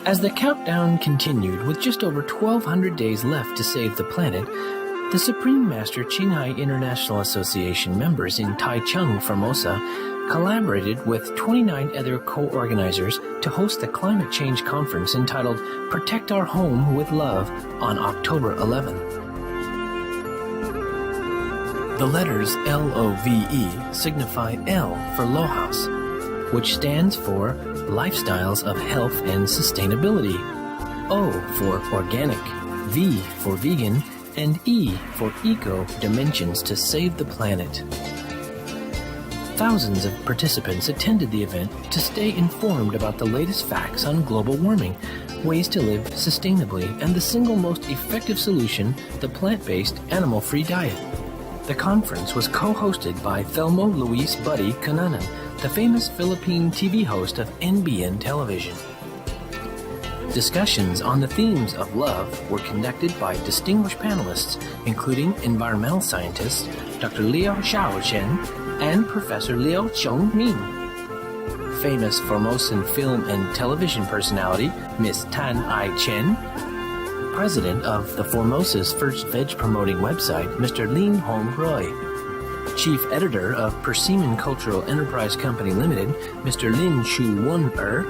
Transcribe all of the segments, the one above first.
As the countdown continued with just over 1,200 days left to save the planet, the Supreme Master Qinghai International Association members in Taichung, Formosa, collaborated with 29 other co-organizers to host the climate change conference entitled Protect Our Home with Love on October 11. The letters LOVE signify L for Lohas, which stands for Lifestyles of Health and Sustainability, O for Organic, V for Vegan, and E for Eco Dimensions to Save the Planet. Thousands of participants attended the event to stay informed about the latest facts on global warming, ways to live sustainably, and the single most effective solution, the plant-based, animal-free diet. The conference was co-hosted by Thelmo Luis Buddy Cunanan, the famous Philippine TV host of NBN television. Discussions on the themes of love were conducted by distinguished panelists, including environmental scientist Dr. Liu Xiaochen and Professor Liu Qiongming. Famous Formosan film and television personality Miss Tan Ai Chen, President of the Formosa's first veg-promoting website, Mr. Lin Hong Roy, Chief Editor of Persimmon Cultural Enterprise Company Limited, Mr. Lin Chu Wen-er,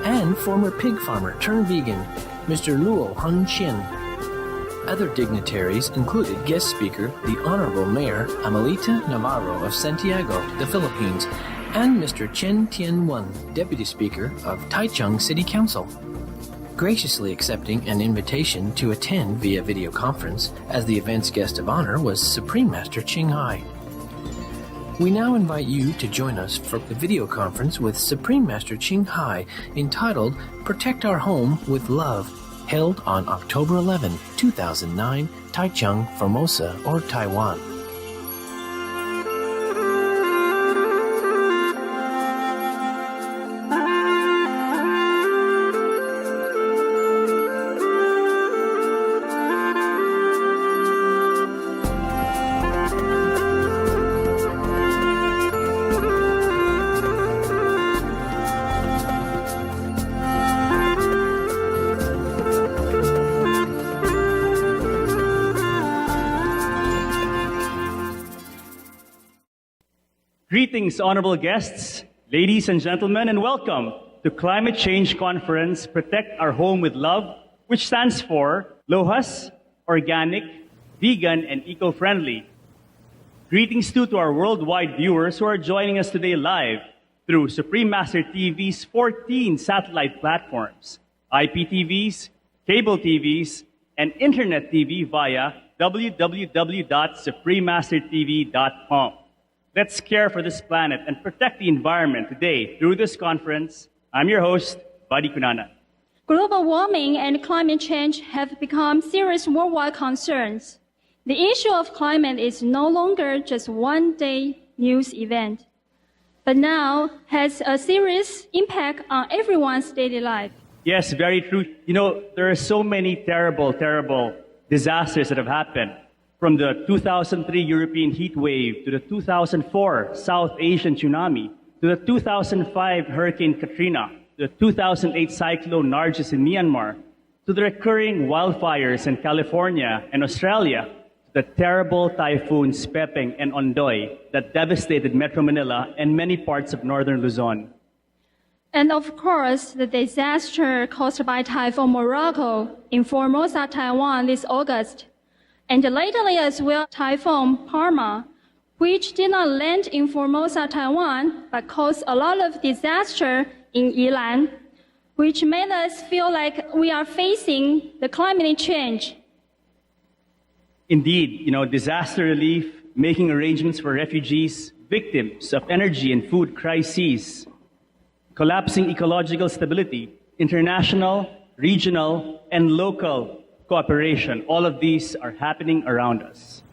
and former pig farmer turned vegan, Mr. Luo Hun Chin. Other dignitaries included guest speaker, the Honorable Mayor Amelita Navarro of Santiago, the Philippines, and Mr. Chen Tian-wen, Deputy Speaker of Taichung City Council, graciously accepting an invitation to attend via video conference as the event's guest of honor was Supreme Master Qinghai. We now invite you to join us for the video conference with Supreme Master Qinghai entitled Protect Our Home with Love, held on October 11, 2009, Taichung, Formosa, or Taiwan. Greetings, honorable guests, ladies and gentlemen, and welcome to Climate Change Conference Protect Our Home with Love, which stands for Lohas, Organic, Vegan, and Eco-Friendly. Greetings too to our worldwide viewers who are joining us today live through Supreme Master TV's 14 satellite platforms, IPTVs, cable TVs, and Internet TV via www.suprememastertv.com. Let's care for this planet and protect the environment today through this conference. I'm your host, Buddy Cunanan. Global warming and climate change have become serious worldwide concerns. The issue of climate is no longer just one-day news event, but now has a serious impact on everyone's daily life. Yes, very true. You know, there are so many terrible disasters that have happened. From the 2003 European heat wave, to the 2004 South Asian tsunami, to the 2005 Hurricane Katrina, to the 2008 Cyclone Nargis in Myanmar, to the recurring wildfires in California and Australia, to the terrible typhoons Pepeng and Ondoy that devastated Metro Manila and many parts of northern Luzon. And of course, the disaster caused by Typhoon Moraco in Formosa, Taiwan this August. And lately as well, Typhoon Parma, which did not land in Formosa, Taiwan, but caused a lot of disaster in Yilan, which made us feel like we are facing the climate change. Indeed, you know, disaster relief, making arrangements for refugees, victims of energy and food crises, collapsing ecological stability, international, regional, and local cooperation. All of these are happening around us.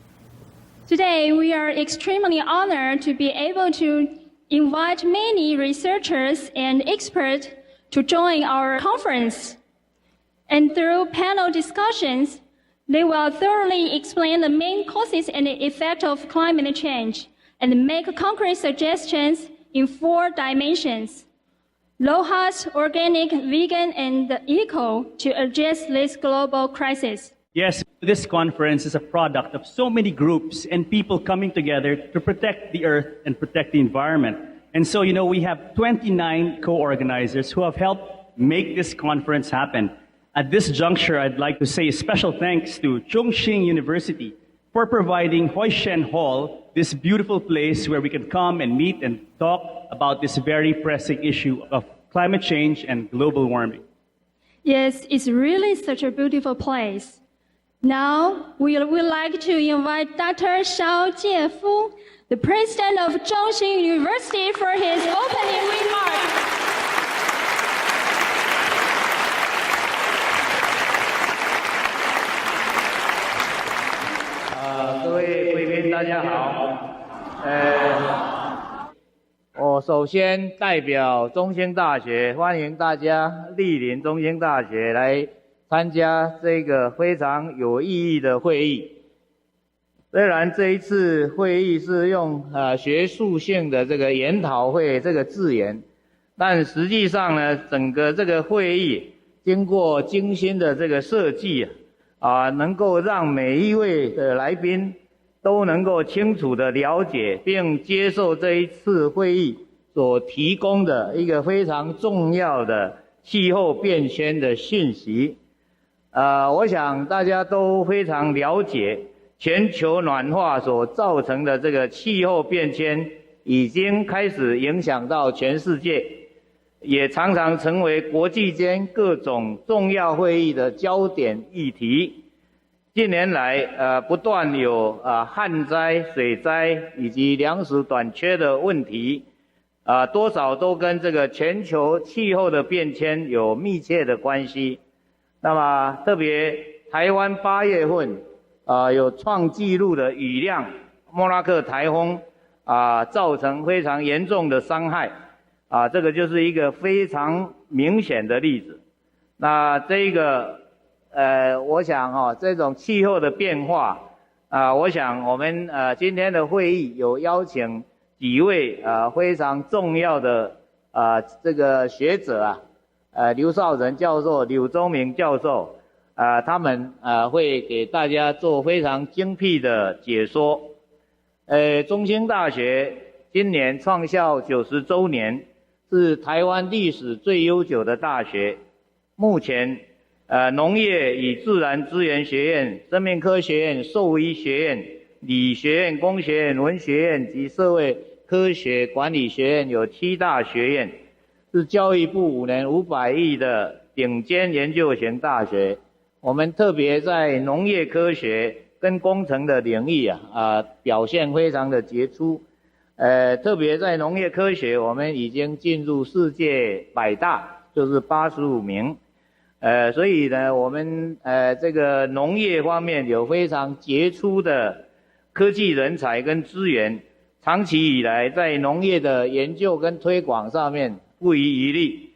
Today, we are extremely honored to be able to invite many researchers and experts to join our conference. And through panel discussions, they will thoroughly explain the main causes and the effect of climate change and make concrete suggestions in 4 dimensions. LOHAS, organic, vegan, and eco to address this global crisis. Yes, this conference is a product of so many groups and people coming together to protect the earth and protect the environment. And so, we have 29 co-organizers who have helped make this conference happen. At this juncture, I'd like to say a special thanks to Chongqing University for providing Huishen Hall, this beautiful place where we can come and meet and talk about this very pressing issue of climate change and global warming. Yes, it's really such a beautiful place. Now, we would like to invite Dr. Shao Jiefu, the president of Chongqing University, for his opening remarks. 各位贵宾，大家好。我首先代表中兴大学欢迎大家莅临中兴大学来参加这个非常有意义的会议。虽然这一次会议是用学术性的这个研讨会这个字眼，但实际上呢，整个这个会议经过精心的这个设计能够让每一位的来宾都能够清楚的了解并接受这一次会议所提供的一个非常重要的气候变迁的讯息。我想大家都非常了解全球暖化所造成的这个气候变迁已经开始影响到全世界，也常常成为国际间各种重要会议的焦点议题。近年来不断有旱灾、水灾以及粮食短缺的问题，多少都跟这个全球气候的变迁有密切的关系。那么特别台湾8月份有创纪录的雨量，莫拉克台风造成非常严重的伤害这个就是一个非常明显的例子。那这个我想这种气候的变化我想我们今天的会议有邀请几位非常重要的这个学者刘少仁教授、柳宗明教授他们会给大家做非常精辟的解说。中兴大学今年创校90周年，是台湾历史最悠久的大学。目前农业与自然资源学院、生命科学院、兽医学院、理学院、工学院、文学院及社会科学管理学院有7大学院，是教育部5年500亿的顶尖研究型大学。我们特别在农业科学跟工程的领域表现非常的杰出。特别在农业科学，我们已经进入世界100大，就是85名。所以呢，我们这个农业方面有非常杰出的科技人才跟资源，长期以来在农业的研究跟推广上面不遗余力。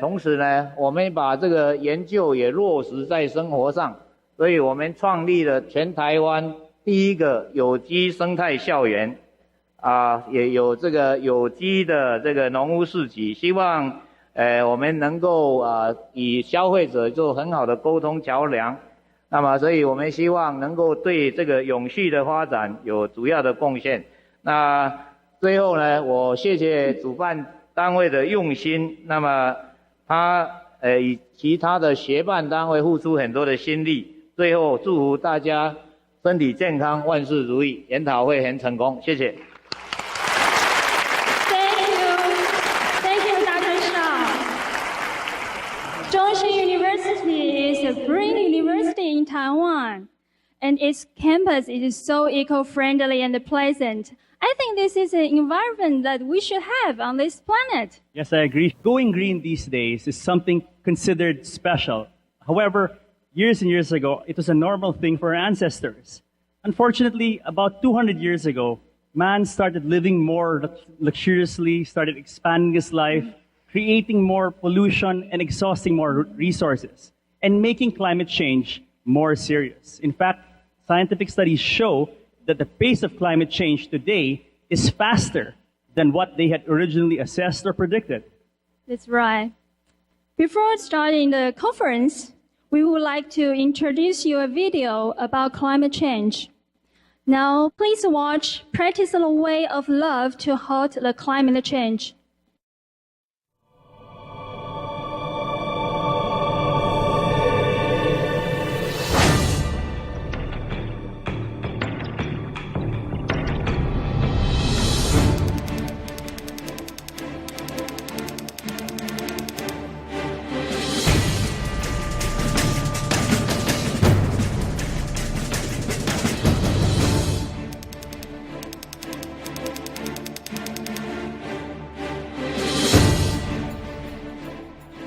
同时呢，我们把这个研究也落实在生活上，所以我们创立了全台湾第一个有机生态校园，也有这个有机的这个农屋市集，希望我们能够与消费者做很好的沟通桥梁。那么，所以我们希望能够对这个永续的发展有主要的贡献。那最后呢，我谢谢主办单位的用心，那么他以其他的协办单位付出很多的心力，最后祝福大家身体健康，万事如意，研讨会很成功，谢谢。Thank you, Dr. Shao. Zhongxing University is a green university in Taiwan, and its campus is so eco-friendly and pleasant. I think this is an environment that we should have on this planet. Yes, I agree. Going green these days is something considered special. However, years and years ago, it was a normal thing for our ancestors. Unfortunately, about 200 years ago, man started living more luxuriously, started expanding his life, creating more pollution and exhausting more resources, and making climate change more serious. In fact, scientific studies show that the pace of climate change today is faster than what they had originally assessed or predicted. That's right. Before starting the conference, we would like to introduce you a video about climate change. Now, please watch Practice the Way of Love to Halt the Climate Change.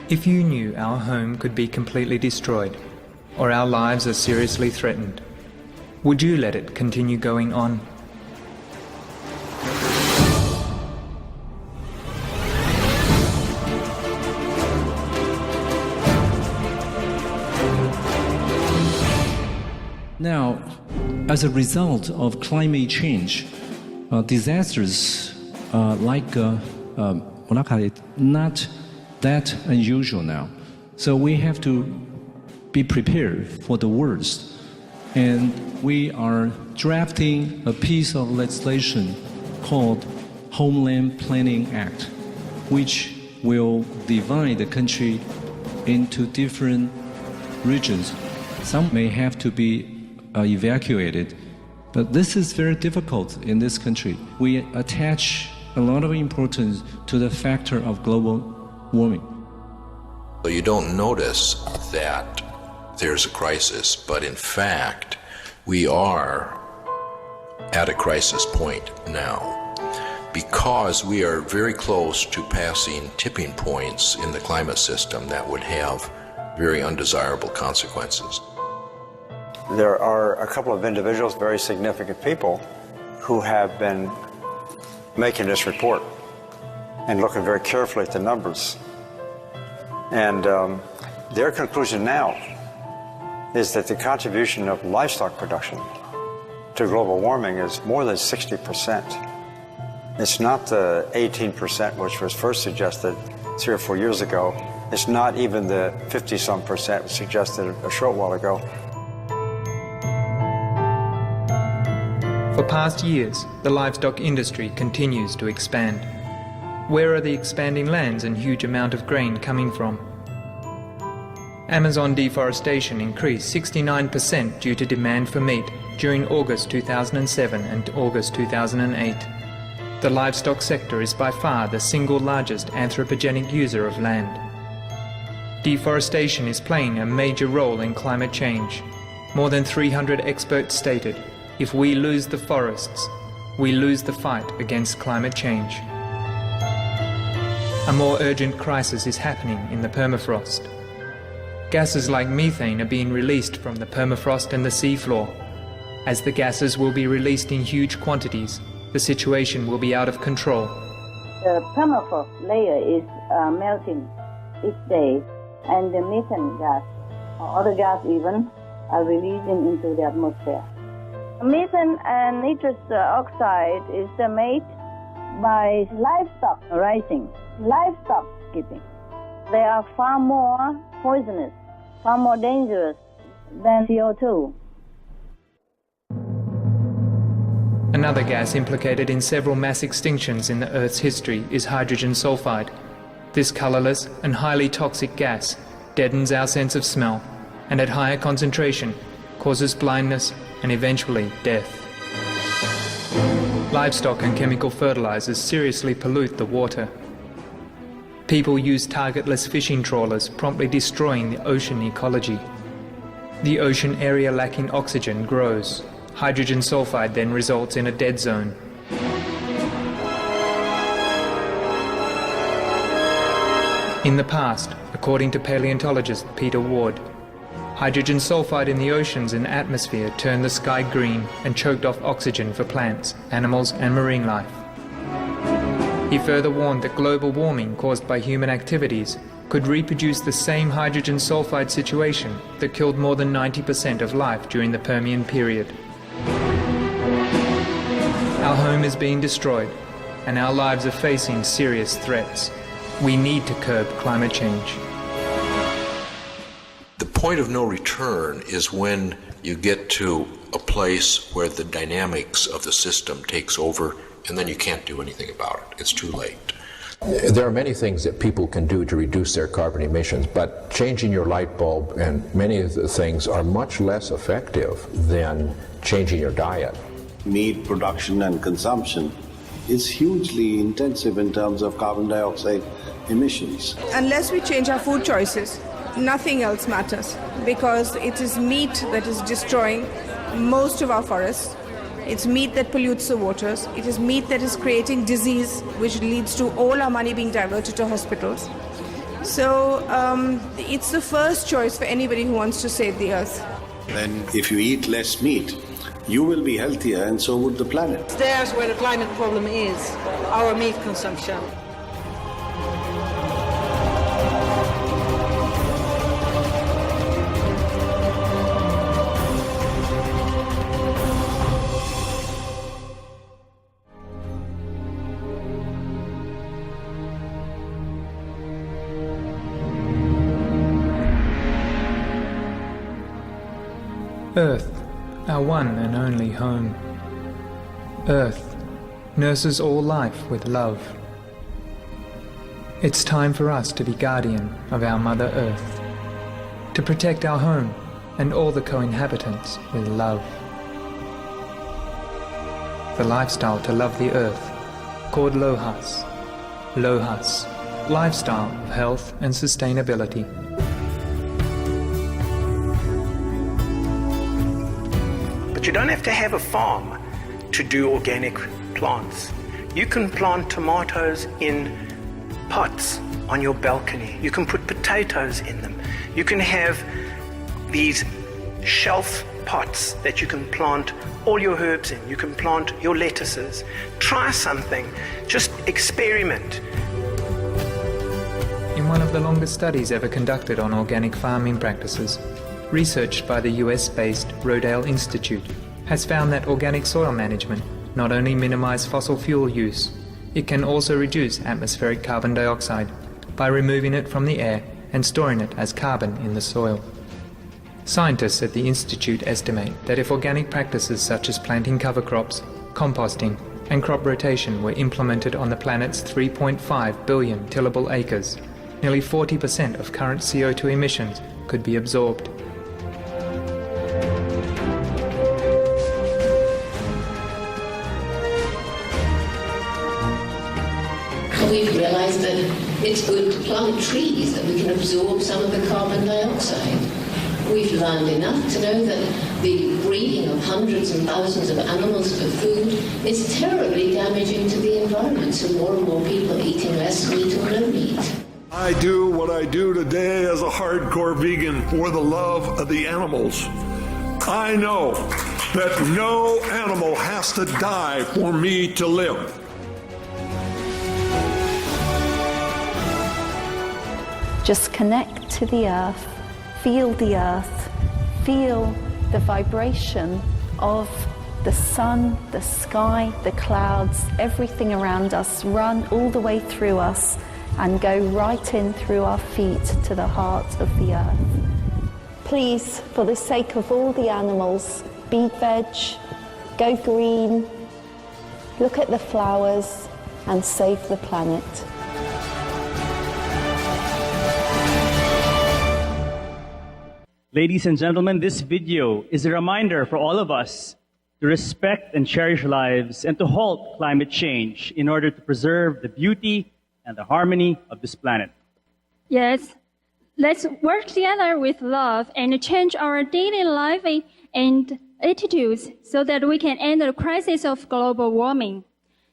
If you knew our home could be completely destroyed, or our lives are seriously threatened, would you let it continue going on? Now, as a result of climate change, disasters like not that unusual now. So we have to be prepared for the worst. And we are drafting a piece of legislation called Homeland Planning Act, which will divide the country into different regions. Some may have to be evacuated, but this is very difficult in this country. We attach a lot of importance to the factor of global warming. So you don't notice that there's a crisis, but in fact, we are at a crisis point now because we are very close to passing tipping points in the climate system that would have very undesirable consequences. There are a couple of individuals, very significant people, who have been making this report and looking very carefully at the numbers. And their conclusion now is that the contribution of livestock production to global warming is more than 60%. It's not the 18% which was first suggested 3 or 4 years ago. It's not even the 50-some% suggested a short while ago. For past years, the livestock industry continues to expand. Where are the expanding lands and huge amount of grain coming from? Amazon deforestation increased 69% due to demand for meat during August 2007 and August 2008. The livestock sector is by far the single largest anthropogenic user of land. Deforestation is playing a major role in climate change. More than 300 experts stated, if we lose the forests, we lose the fight against climate change. A more urgent crisis is happening in the permafrost. Gases like methane are being released from the permafrost and the seafloor. As the gases will be released in huge quantities, the situation will be out of control. The permafrost layer is melting each day, and the methane gas, or other gas even, are releasing into the atmosphere. Methane and nitrous oxide is made by livestock rising, livestock skipping. They are far more poisonous, far more dangerous than CO2. Another gas implicated in several mass extinctions in the Earth's history is hydrogen sulfide. This colorless and highly toxic gas deadens our sense of smell and at higher concentration causes blindness and eventually death. Livestock and chemical fertilizers seriously pollute the water. People use targetless fishing trawlers, promptly destroying the ocean ecology. The ocean area lacking oxygen grows. Hydrogen sulfide then results in a dead zone. In the past, according to paleontologist Peter Ward, hydrogen sulfide in the oceans and atmosphere turned the sky green and choked off oxygen for plants, animals and marine life. He further warned that global warming caused by human activities could reproduce the same hydrogen sulfide situation that killed more than 90% of life during the Permian period. Our home is being destroyed, and our lives are facing serious threats. We need to curb climate change. The point of no return is when you get to a place where the dynamics of the system takes over and then you can't do anything about it. It's too late. There are many things that people can do to reduce their carbon emissions, but changing your light bulb and many of the things are much less effective than changing your diet. Meat production and consumption is hugely intensive in terms of carbon dioxide emissions. Unless we change our food choices, nothing else matters, because it is meat that is destroying most of our forests. It's meat that pollutes the waters. It is meat that is creating disease, which leads to all our money being diverted to hospitals. So it's the first choice for anybody who wants to save the earth. Then if you eat less meat, you will be healthier and so would the planet. There's where the climate problem is, our meat consumption. Earth, our one and only home. Earth nurses all life with love. It's time for us to be guardian of our Mother Earth, to protect our home and all the co-inhabitants with love. The lifestyle to love the earth, called Lohas. Lohas, lifestyle of health and sustainability. You don't have to have a farm to do organic plants. You can plant tomatoes in pots on your balcony. You can put potatoes in them. You can have these shelf pots that you can plant all your herbs in. You can plant your lettuces. Try something. Just experiment. In one of the longest studies ever conducted on organic farming practices, researched by the US-based Rodale Institute, has found that organic soil management not only minimizes fossil fuel use, it can also reduce atmospheric carbon dioxide by removing it from the air and storing it as carbon in the soil. Scientists at the Institute estimate that if organic practices such as planting cover crops, composting, and crop rotation were implemented on the planet's 3.5 billion tillable acres, nearly 40% of current CO2 emissions could be absorbed. We've realised that it's good to plant trees, that we can absorb some of the carbon dioxide. We've learned enough to know that the breeding of hundreds and thousands of animals for food is terribly damaging to the environment, so more and more people are eating less meat or no meat. I do what I do today as a hardcore vegan for the love of the animals. I know that no animal has to die for me to live. Just connect to the earth, feel the vibration of the sun, the sky, the clouds, everything around us, run all the way through us and go right in through our feet to the heart of the earth. Please, for the sake of all the animals, be veg, go green, look at the flowers and save the planet. Ladies and gentlemen, this video is a reminder for all of us to respect and cherish lives and to halt climate change in order to preserve the beauty and the harmony of this planet. Yes, let's work together with love and change our daily life and attitudes so that we can end the crisis of global warming.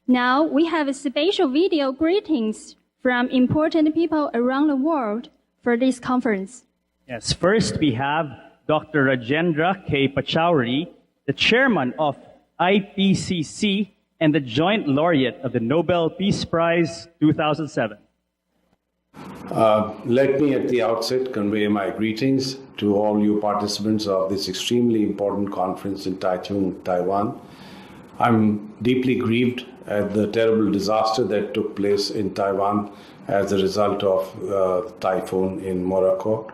Now we have a special video greetings from important people around the world for this conference. Yes, first we have Dr. Rajendra K. Pachauri, the chairman of IPCC and the joint laureate of the Nobel Peace Prize 2007. Let me at the outset convey my greetings to all you participants of this extremely important conference in Taichung, Taiwan. I'm deeply grieved at the terrible disaster that took place in Taiwan as a result of typhoon in Morocco.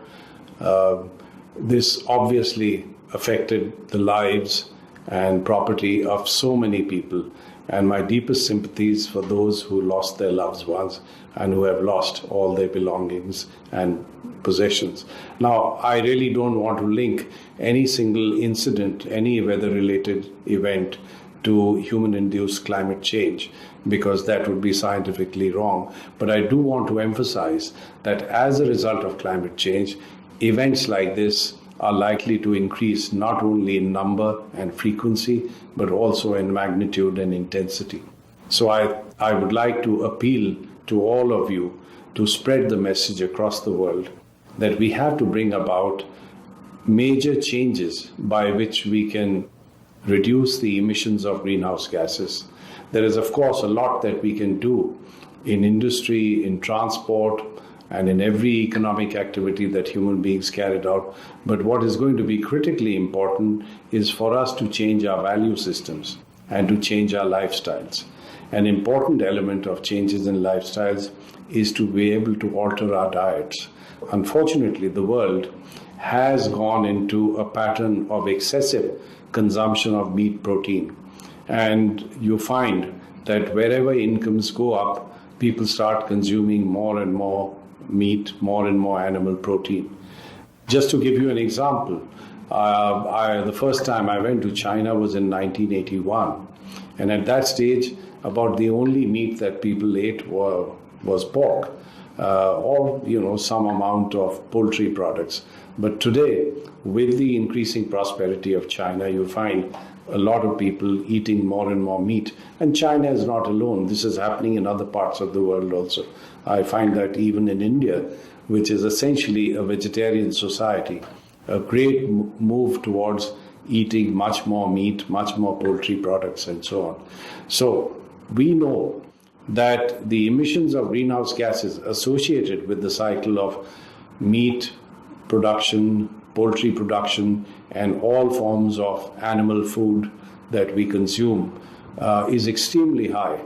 This obviously affected the lives and property of so many people, and my deepest sympathies for those who lost their loved ones and who have lost all their belongings and possessions. Now, I really don't want to link any single incident, any weather-related event, to human-induced climate change, because that would be scientifically wrong. But I do want to emphasize that as a result of climate change, events like this are likely to increase not only in number and frequency, but also in magnitude and intensity. So I would like to appeal to all of you to spread the message across the world that we have to bring about major changes by which we can reduce the emissions of greenhouse gases. There is, of course, a lot that we can do in industry, in transport, and in every economic activity that human beings carried out. But what is going to be critically important is for us to change our value systems and to change our lifestyles. An important element of changes in lifestyles is to be able to alter our diets. Unfortunately, the world has gone into a pattern of excessive consumption of meat protein. And you find that wherever incomes go up, people start consuming more and more meat, more and more animal protein. Just to give you an example, the first time I went to China was in 1981. And at that stage, about the only meat that people ate was pork, or some amount of poultry products. But today, with the increasing prosperity of China, you find a lot of people eating more and more meat. And China is not alone. This is happening in other parts of the world also. I find that even in India, which is essentially a vegetarian society, a great move towards eating much more meat, much more poultry products, and so on. So we know that the emissions of greenhouse gases associated with the cycle of meat production, poultry production, and all forms of animal food that we consume is extremely high.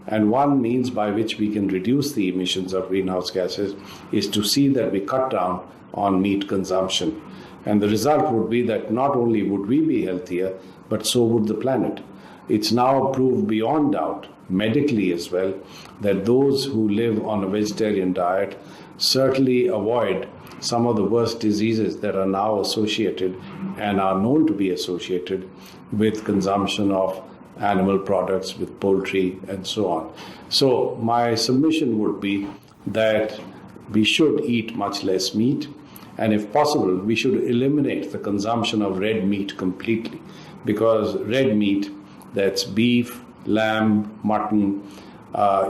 And one means by which we can reduce the emissions of greenhouse gases is to see that we cut down on meat consumption. And the result would be that not only would we be healthier, but so would the planet. It's now proved beyond doubt, medically as well, that those who live on a vegetarian diet certainly avoid some of the worst diseases that are now associated and are known to be associated with consumption of animal products, with poultry, and so on. So my submission would be that we should eat much less meat, and if possible, we should eliminate the consumption of red meat completely, because red meat, that's beef, lamb, mutton,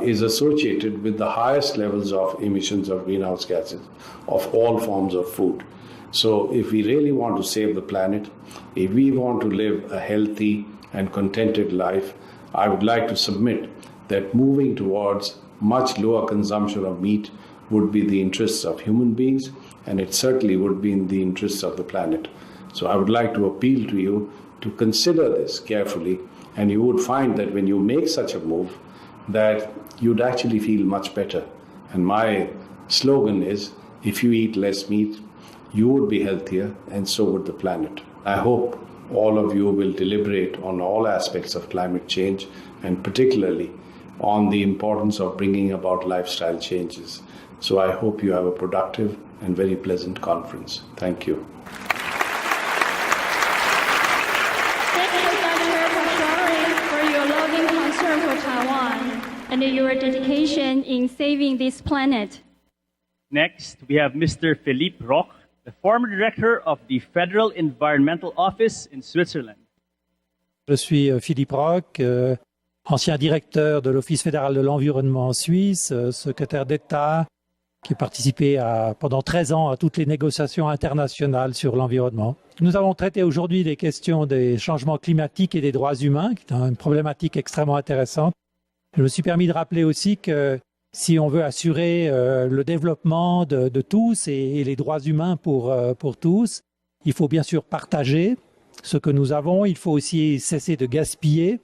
is associated with the highest levels of emissions of greenhouse gases of all forms of food. So if we really want to save the planet, if we want to live a healthy and contented life, I would like to submit that moving towards much lower consumption of meat would be the interests of human beings, and it certainly would be in the interests of the planet. So I would like to appeal to you to consider this carefully, and you would find that when you make such a move, that you'd actually feel much better. And my slogan is, if you eat less meat, you would be healthier, and so would the planet. I hope all of you will deliberate on all aspects of climate change, and particularly on the importance of bringing about lifestyle changes. So I hope you have a productive and very pleasant conference. Thank you. And your dedication in saving this planet. Next, we have Mr. Philippe Roch, the former director of the Federal Environmental Office in Switzerland. Je suis Philippe Roch, ancien directeur de l'Office fédéral de l'environnement en Suisse, secrétaire d'État, qui a participé pendant 13 ans à toutes les négociations internationales sur l'environnement. Nous allons traiter aujourd'hui des questions des changements climatiques et des droits humains, qui est une problématique extrêmement intéressante. Je me suis permis de rappeler aussi que si on veut assurer le développement de tous et les droits humains pour tous, il faut bien sûr partager ce que nous avons. Il faut aussi cesser de gaspiller.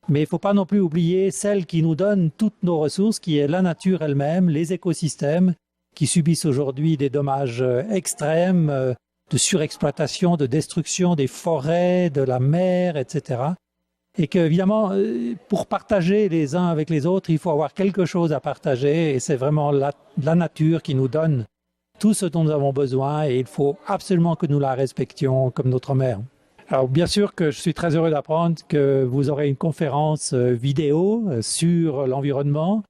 Mais il ne faut pas non plus oublier celle qui nous donne toutes nos ressources, qui est la nature elle-même, les écosystèmes, qui subissent aujourd'hui des dommages extrêmes, de surexploitation, de destruction des forêts, de la mer, etc. Et qu'évidemment, pour partager les uns avec les autres, il faut avoir quelque chose à partager, et c'est vraiment la nature qui nous donne tout ce dont nous avons besoin, et il faut absolument que nous la respections comme notre mère. Alors bien sûr que je suis très heureux d'apprendre que vous aurez une conférence vidéo sur l'environnement,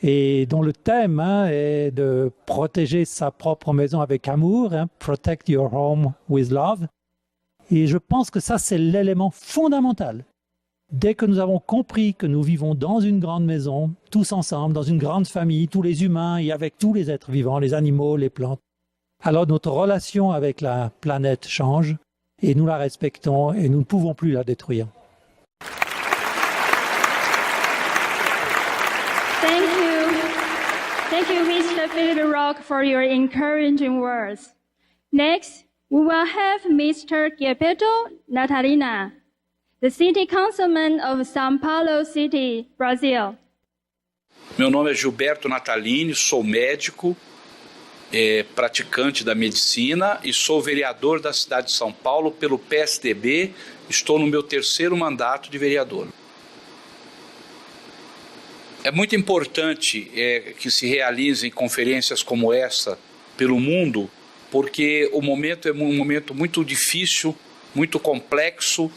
et dont le thème est de protéger sa propre maison avec amour, Protect your home with love. Et je pense que ça, c'est l'élément fondamental. Dès que nous avons compris que nous vivons dans une grande maison, tous ensemble, dans une grande famille, tous les humains et avec tous les êtres vivants, les animaux, les plantes, alors notre relation avec la planète change et nous la respectons et nous ne pouvons plus la détruire. Thank you, Mr. Philip Rock, for your encouraging words. Next, we will have Mr. Gilberto Natalina, the City Councilman of São Paulo City, Brazil. Meu nome é Gilberto Natalini, sou médico, praticante da medicina e sou vereador da cidade de São Paulo pelo PSDB. Estou no meu 3º mandato de vereador. É muito importante que se realizem conferências como essa pelo mundo, porque o momento é um momento muito difícil, muito complexo.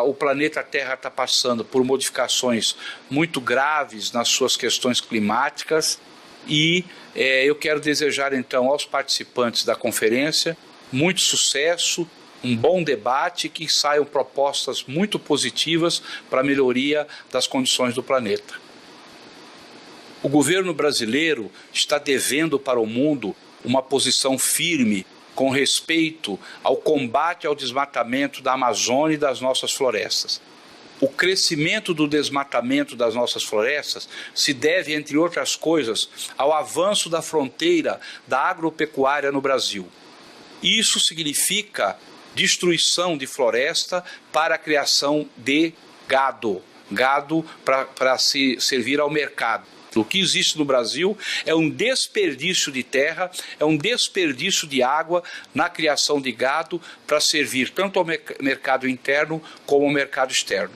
O planeta Terra está passando por modificações muito graves nas suas questões climáticas e eu quero desejar então aos participantes da conferência muito sucesso, um bom debate, que saiam propostas muito positivas para a melhoria das condições do planeta. O governo brasileiro está devendo para o mundo uma posição firme com respeito ao combate ao desmatamento da Amazônia e das nossas florestas. O crescimento do desmatamento das nossas florestas se deve, entre outras coisas, ao avanço da fronteira da agropecuária no Brasil. Isso significa destruição de floresta para a criação de gado para se servir ao mercado. O que existe no Brasil é um desperdício de terra, é um desperdício de água na criação de gado para servir tanto ao mercado interno como ao mercado externo.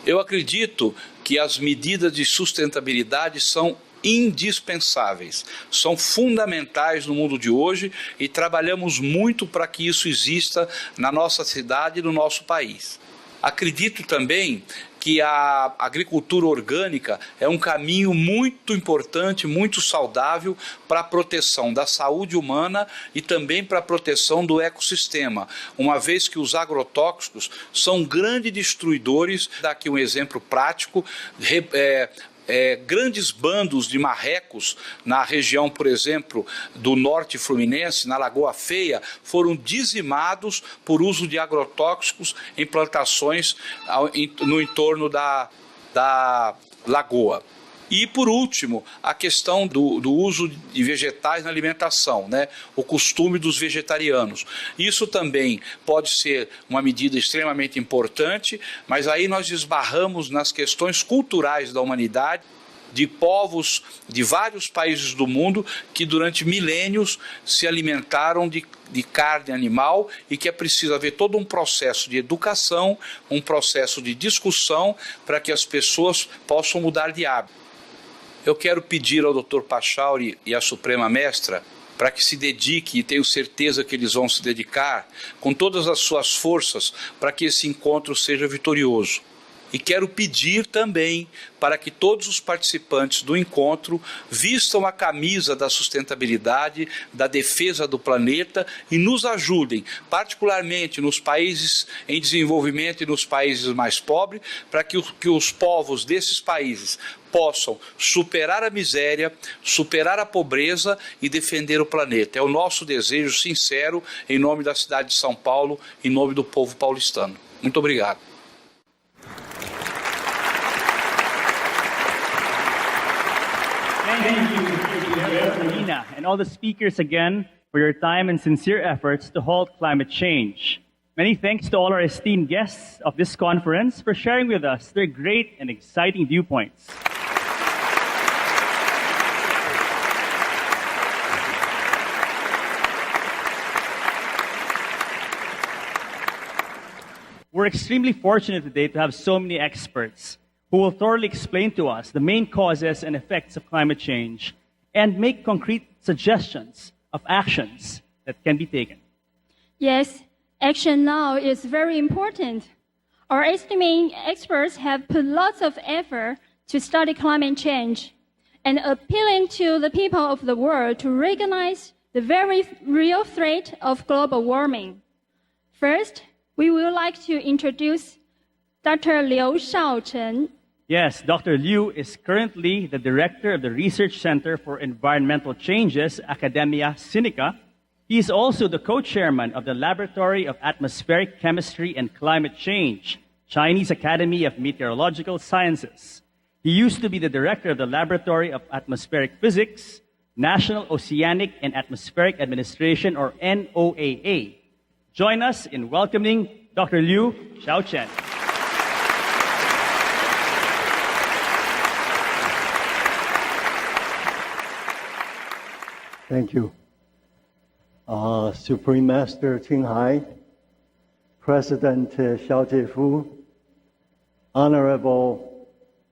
Eu acredito que as medidas de sustentabilidade são indispensáveis, são fundamentais no mundo de hoje e trabalhamos muito para que isso exista na nossa cidade e no nosso país. Acredito também que a agricultura orgânica é um caminho muito importante, muito saudável para a proteção da saúde humana e também para a proteção do ecossistema, uma vez que os agrotóxicos são grandes destruidores. Dá aqui um exemplo prático. Grandes bandos de marrecos na região, por exemplo, do norte fluminense, na Lagoa Feia, foram dizimados por uso de agrotóxicos em plantações no entorno da lagoa. E, por último, a questão do uso de vegetais na alimentação, né? O costume dos vegetarianos. Isso também pode ser uma medida extremamente importante, mas aí nós esbarramos nas questões culturais da humanidade, de povos de vários países do mundo que durante milênios se alimentaram de carne animal e que é preciso haver todo um processo de educação, um processo de discussão para que as pessoas possam mudar de hábito. Eu quero pedir ao Dr. Pachauri e à Suprema Mestra para que se dedique, e tenho certeza que eles vão se dedicar, com todas as suas forças para que esse encontro seja vitorioso. E quero pedir também para que todos os participantes do encontro vistam a camisa da sustentabilidade, da defesa do planeta e nos ajudem, particularmente nos países em desenvolvimento e nos países mais pobres, para que os povos desses países possam superar a miséria, superar a pobreza e defender o planeta. É o nosso desejo sincero, em nome da cidade de São Paulo, em nome do povo paulistano. Muito obrigado. Thank you, Nina, and all the speakers again for your time and sincere efforts to halt climate change. Many thanks to all our esteemed guests of this conference for sharing with us their great and exciting viewpoints. We're extremely fortunate today to have so many experts who will thoroughly explain to us the main causes and effects of climate change and make concrete suggestions of actions that can be taken. Yes, action now is very important. Our estimating experts have put lots of effort to study climate change and appealing to the people of the world to recognize the very real threat of global warming. First, we would like to introduce Dr. Liu Shaochen. Yes, Dr. Liu is currently the director of the Research Center for Environmental Changes, Academia Sinica. He is also the co-chairman of the Laboratory of Atmospheric Chemistry and Climate Change, Chinese Academy of Meteorological Sciences. He used to be the director of the Laboratory of Atmospheric Physics, National Oceanic and Atmospheric Administration, or NOAA. Join us in welcoming Dr. Liu Shaochen. Thank you. Supreme Master Qinghai, President Xiao Jiefu, Honorable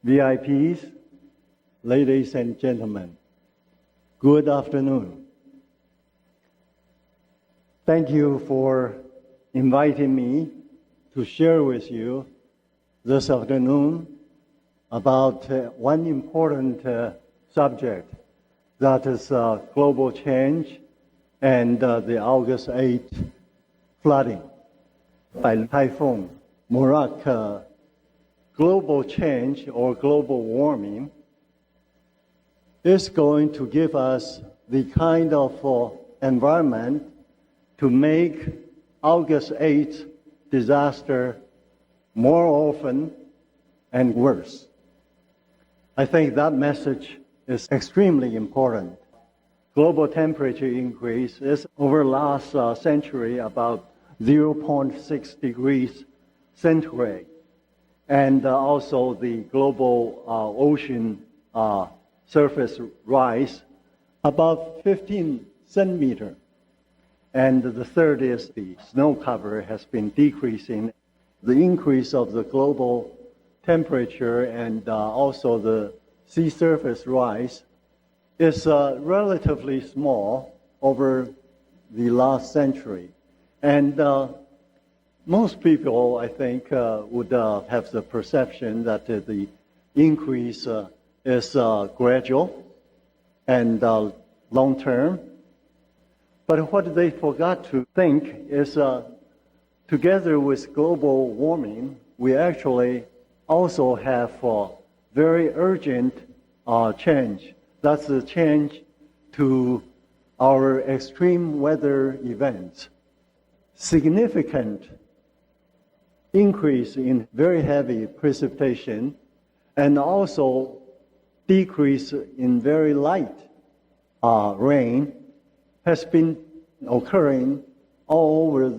VIPs, ladies and gentlemen, good afternoon. Thank you for inviting me to share with you this afternoon about one important subject, that is global change and the August 8 flooding by Typhoon Morak. Global change or global warming is going to give us the kind of environment to make August 8 disaster more often and worse. I think that message is extremely important. Global temperature increase is over last century about 0.6 degrees centigrade. And also the global ocean surface rise about 15 centimeters. And the third is the snow cover has been decreasing. The increase of the global temperature and also the sea surface rise is relatively small over the last century. And most people, I think, would have the perception that the increase is gradual and long-term. But what they forgot to think is together with global warming, we actually also have very urgent change. That's the change to our extreme weather events. Significant increase in very heavy precipitation and also decrease in very light rain has been occurring all over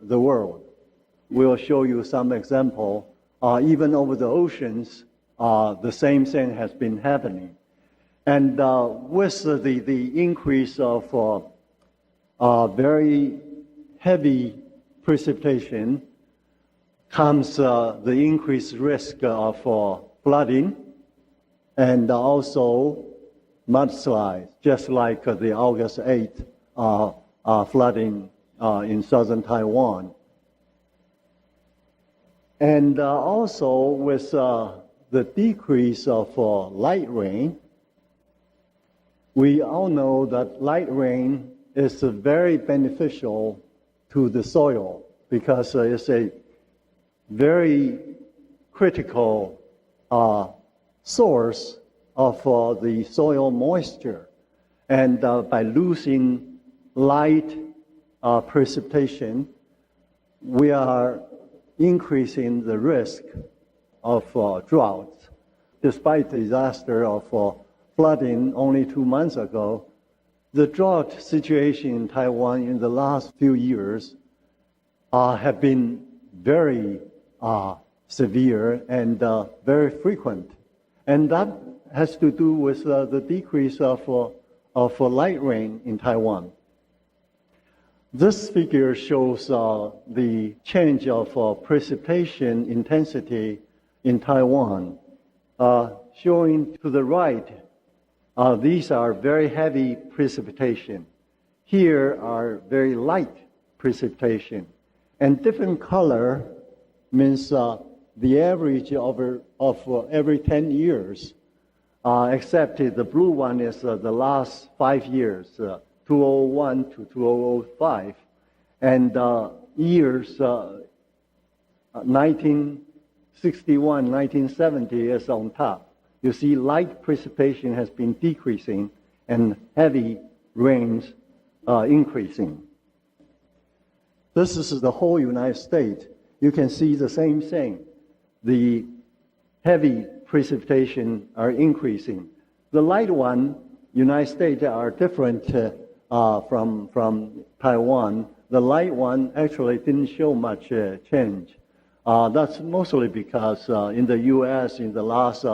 the world. We'll show you some example. Even over the oceans, the same thing has been happening. And with the increase of very heavy precipitation comes the increased risk of flooding and also mudslides, just like the August 8 flooding in southern Taiwan. And also with the decrease of light rain, we all know that light rain is very beneficial to the soil because it's a very critical source of the soil moisture. And by losing light precipitation, we are increasing the risk of droughts. Despite the disaster of flooding only 2 months ago, the drought situation in Taiwan in the last few years have been very severe and very frequent. And that has to do with the decrease of light rain in Taiwan. This figure shows the change of precipitation intensity in Taiwan. Showing to the right, these are very heavy precipitation. Here are very light precipitation. And different color means the average of every 10 years, except the blue one is the last 5 years, 2001 to 2005. And years 1961, 1970 is on top. You see light precipitation has been decreasing and heavy rains increasing. This is the whole United States. You can see the same thing. The heavy precipitation are increasing. The light one, United States, are different from Taiwan. The light one actually didn't show much change. That's mostly because in the U.S. in the last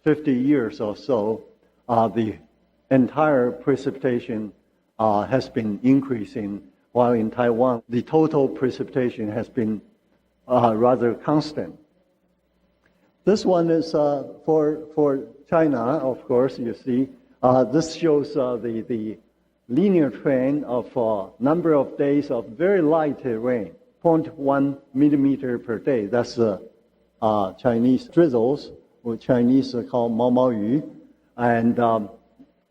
50 years or so, the entire precipitation has been increasing, while in Taiwan, the total precipitation has been rather constant. This one is for China, of course, you see. This shows the linear trend of number of days of very light rain, 0.1 millimeter per day. That's Chinese drizzles, or Chinese called Mao Mao Yu. And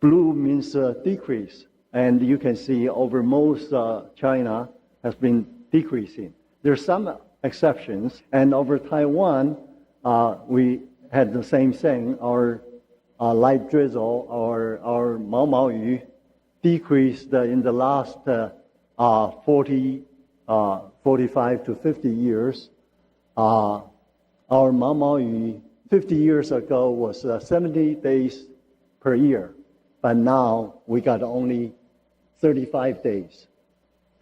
blue means decrease. And you can see over most China has been decreasing. There's some exceptions. And over Taiwan, we had the same thing. Our light drizzle, our Mao Mao Yu, decreased in the last 45 to 50 years. Our Mao Mao Yu 50 years ago was 70 days per year, but now we got only 35 days,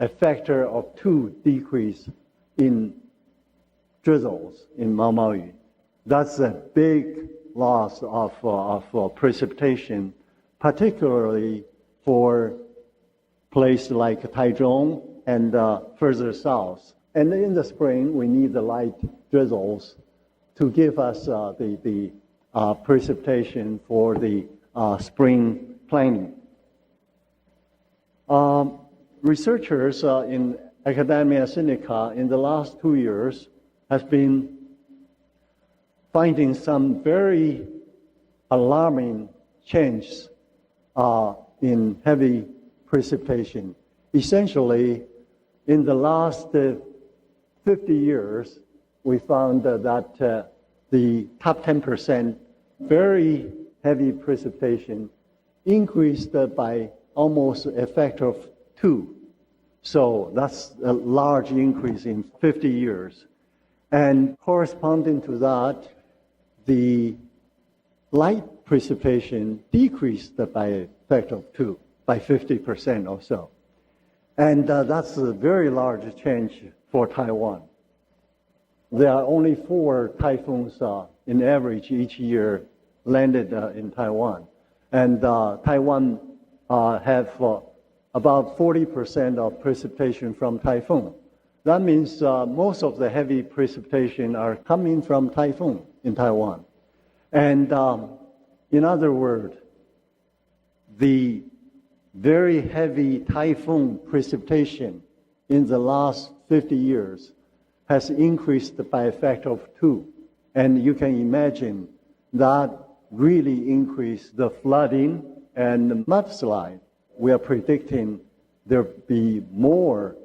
a factor of 2 decrease in drizzles in Mao Mao Yu. That's a big loss of precipitation, particularly for places like Taichung and further south. And in the spring, we need the light drizzles to give us the precipitation for the spring planting. Researchers in Academia Sinica in the last 2 years has been finding some very alarming changes in heavy precipitation. Essentially, in the last 50 years, we found that the top 10% very heavy precipitation increased by almost a factor of 2. So that's a large increase in 50 years. And corresponding to that, the light precipitation decreased by a factor of 2, by 50% or so. And that's a very large change for Taiwan. There are only 4 typhoons in average each year landed in Taiwan. And Taiwan have about 40% of precipitation from typhoon. That means most of the heavy precipitation are coming from typhoon in Taiwan. And in other words, the very heavy typhoon precipitation in the last 50 years has increased by a factor of 2. And you can imagine that really increased the flooding and the mudslide. We are predicting there'll be more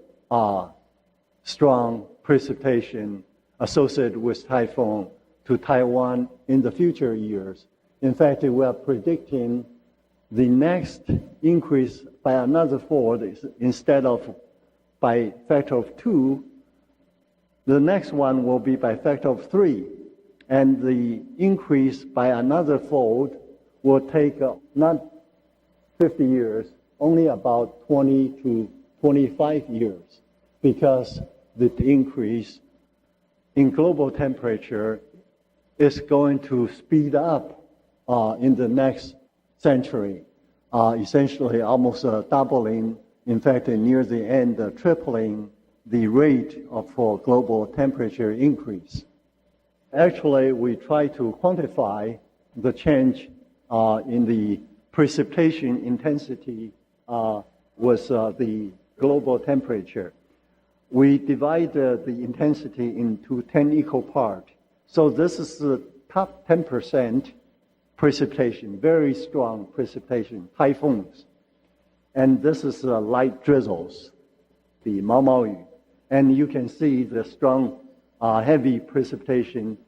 strong precipitation associated with typhoon to Taiwan in the future years. In fact, we are predicting the next increase by another 4, instead of by factor of 2, the next one will be by factor of 3. And the increase by another fold will take not 50 years, only about 20 to 25 years, because the increase in global temperature is going to speed up in the next century, essentially almost doubling, in fact, near the end, tripling the rate for global temperature increase. Actually, we try to quantify the change in the precipitation intensity with the global temperature. We divide the intensity into 10 equal parts. So this is the top 10% precipitation, very strong precipitation, typhoons. And this is light drizzles, the Maomaoyu. And you can see the strong, heavy precipitation.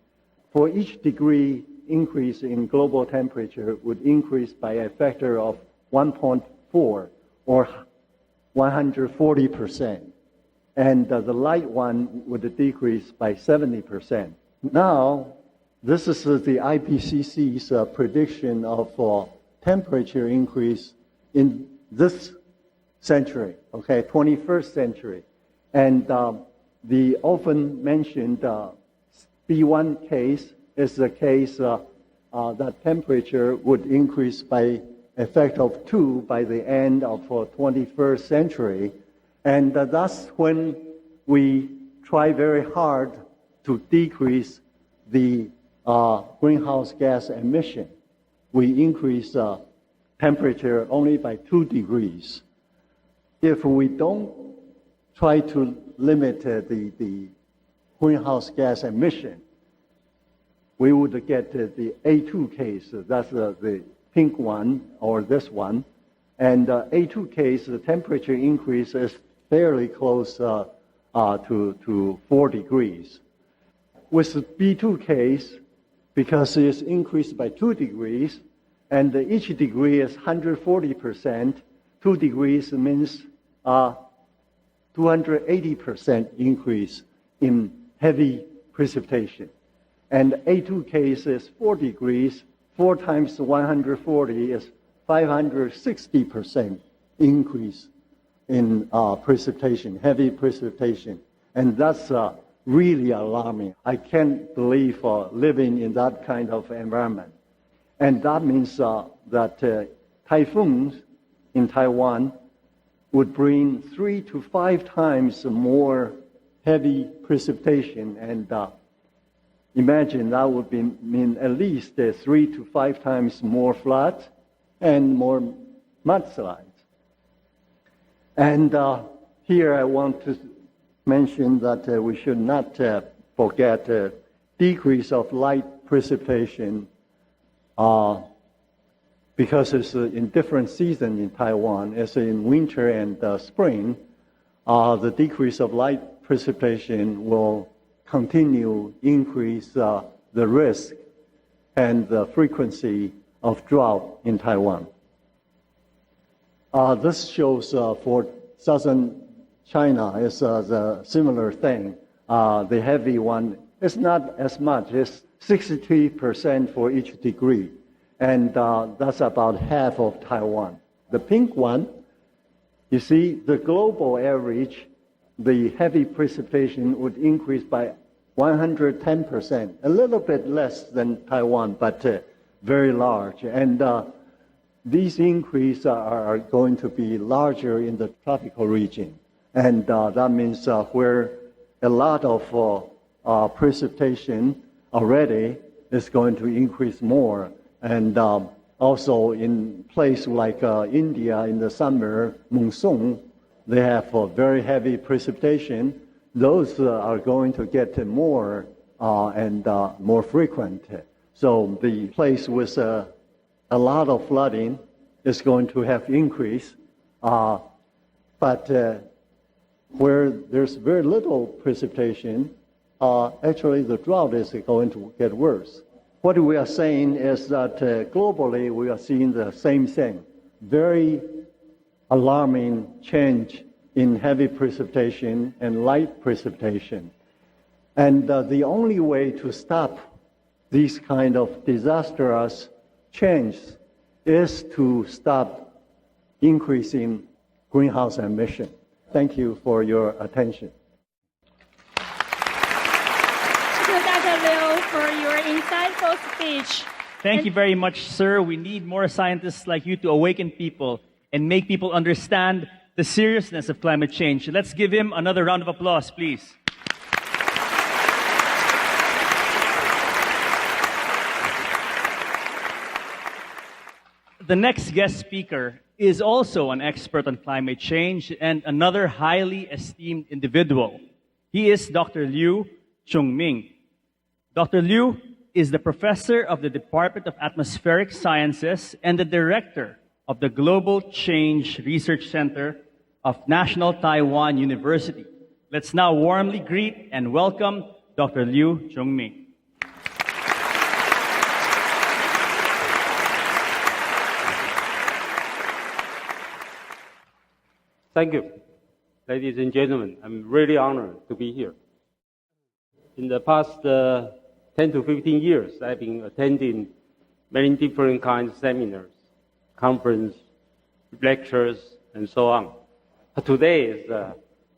For each degree increase in global temperature would increase by a factor of 1.4 or 140%. And the light one would decrease by 70%. Now, this is the IPCC's prediction of temperature increase in this century, okay, 21st century. And the often mentioned B1 case is the case that temperature would increase by a factor of 2 by the end of 21st century. And that's when we try very hard to decrease the greenhouse gas emission. We increase temperature only by 2 degrees. If we don't try to limit the greenhouse gas emission, we would get the A2 case. That's the pink one, or this one. And A2 case, the temperature increase is fairly close to 4 degrees. With the B2 case, because it's increased by 2 degrees, and each degree is 140%, 2 degrees means 280% increase in heavy precipitation. And A2 case is 4 degrees, 4 times 140 is 560% increase in precipitation, heavy precipitation. And that's really alarming. I can't believe living in that kind of environment. And that means that typhoons in Taiwan would bring 3 to 5 times more heavy precipitation. And imagine that would mean at least 3 to 5 times more floods and more mudslides. And here I want to mention that we should not forget decrease of light precipitation because it's in different seasons in Taiwan. As in winter and spring, the decrease of light precipitation will continue increase the risk and the frequency of drought in Taiwan. This shows for southern China is the similar thing. The heavy one is not as much. It's 63% for each degree. And that's about half of Taiwan. The pink one, you see, the global average, the heavy precipitation would increase by 110%, a little bit less than Taiwan, but very large. And these increases are going to be larger in the tropical region. And that means where a lot of precipitation already is going to increase more. And also in places like India in the summer monsoon, they have very heavy precipitation. Those are going to get more and more frequent. So the place with a lot of flooding is going to have increase. But where there's very little precipitation, actually the drought is going to get worse. What we are saying is that globally we are seeing the same thing. Very alarming change in heavy precipitation and light precipitation. And the only way to stop these kind of disastrous change is to stop increasing greenhouse emission. Thank you for your attention. wonderful speech. Thank you very much, sir. We need more scientists like you to awaken people and make people understand the seriousness of climate change. Let's give him another round of applause, please. The next guest speaker is also an expert on climate change and another highly esteemed individual. He is Dr. Liu Chongming. Dr. Liu is the professor of the Department of Atmospheric Sciences and the director of the Global Change Research Center of National Taiwan University. Let's now warmly greet and welcome Dr. Liu Chongming. Thank you, ladies and gentlemen. I'm really honored to be here. In the past 10 to 15 years, I've been attending many different kinds of seminars, conferences, lectures, and so on. But today is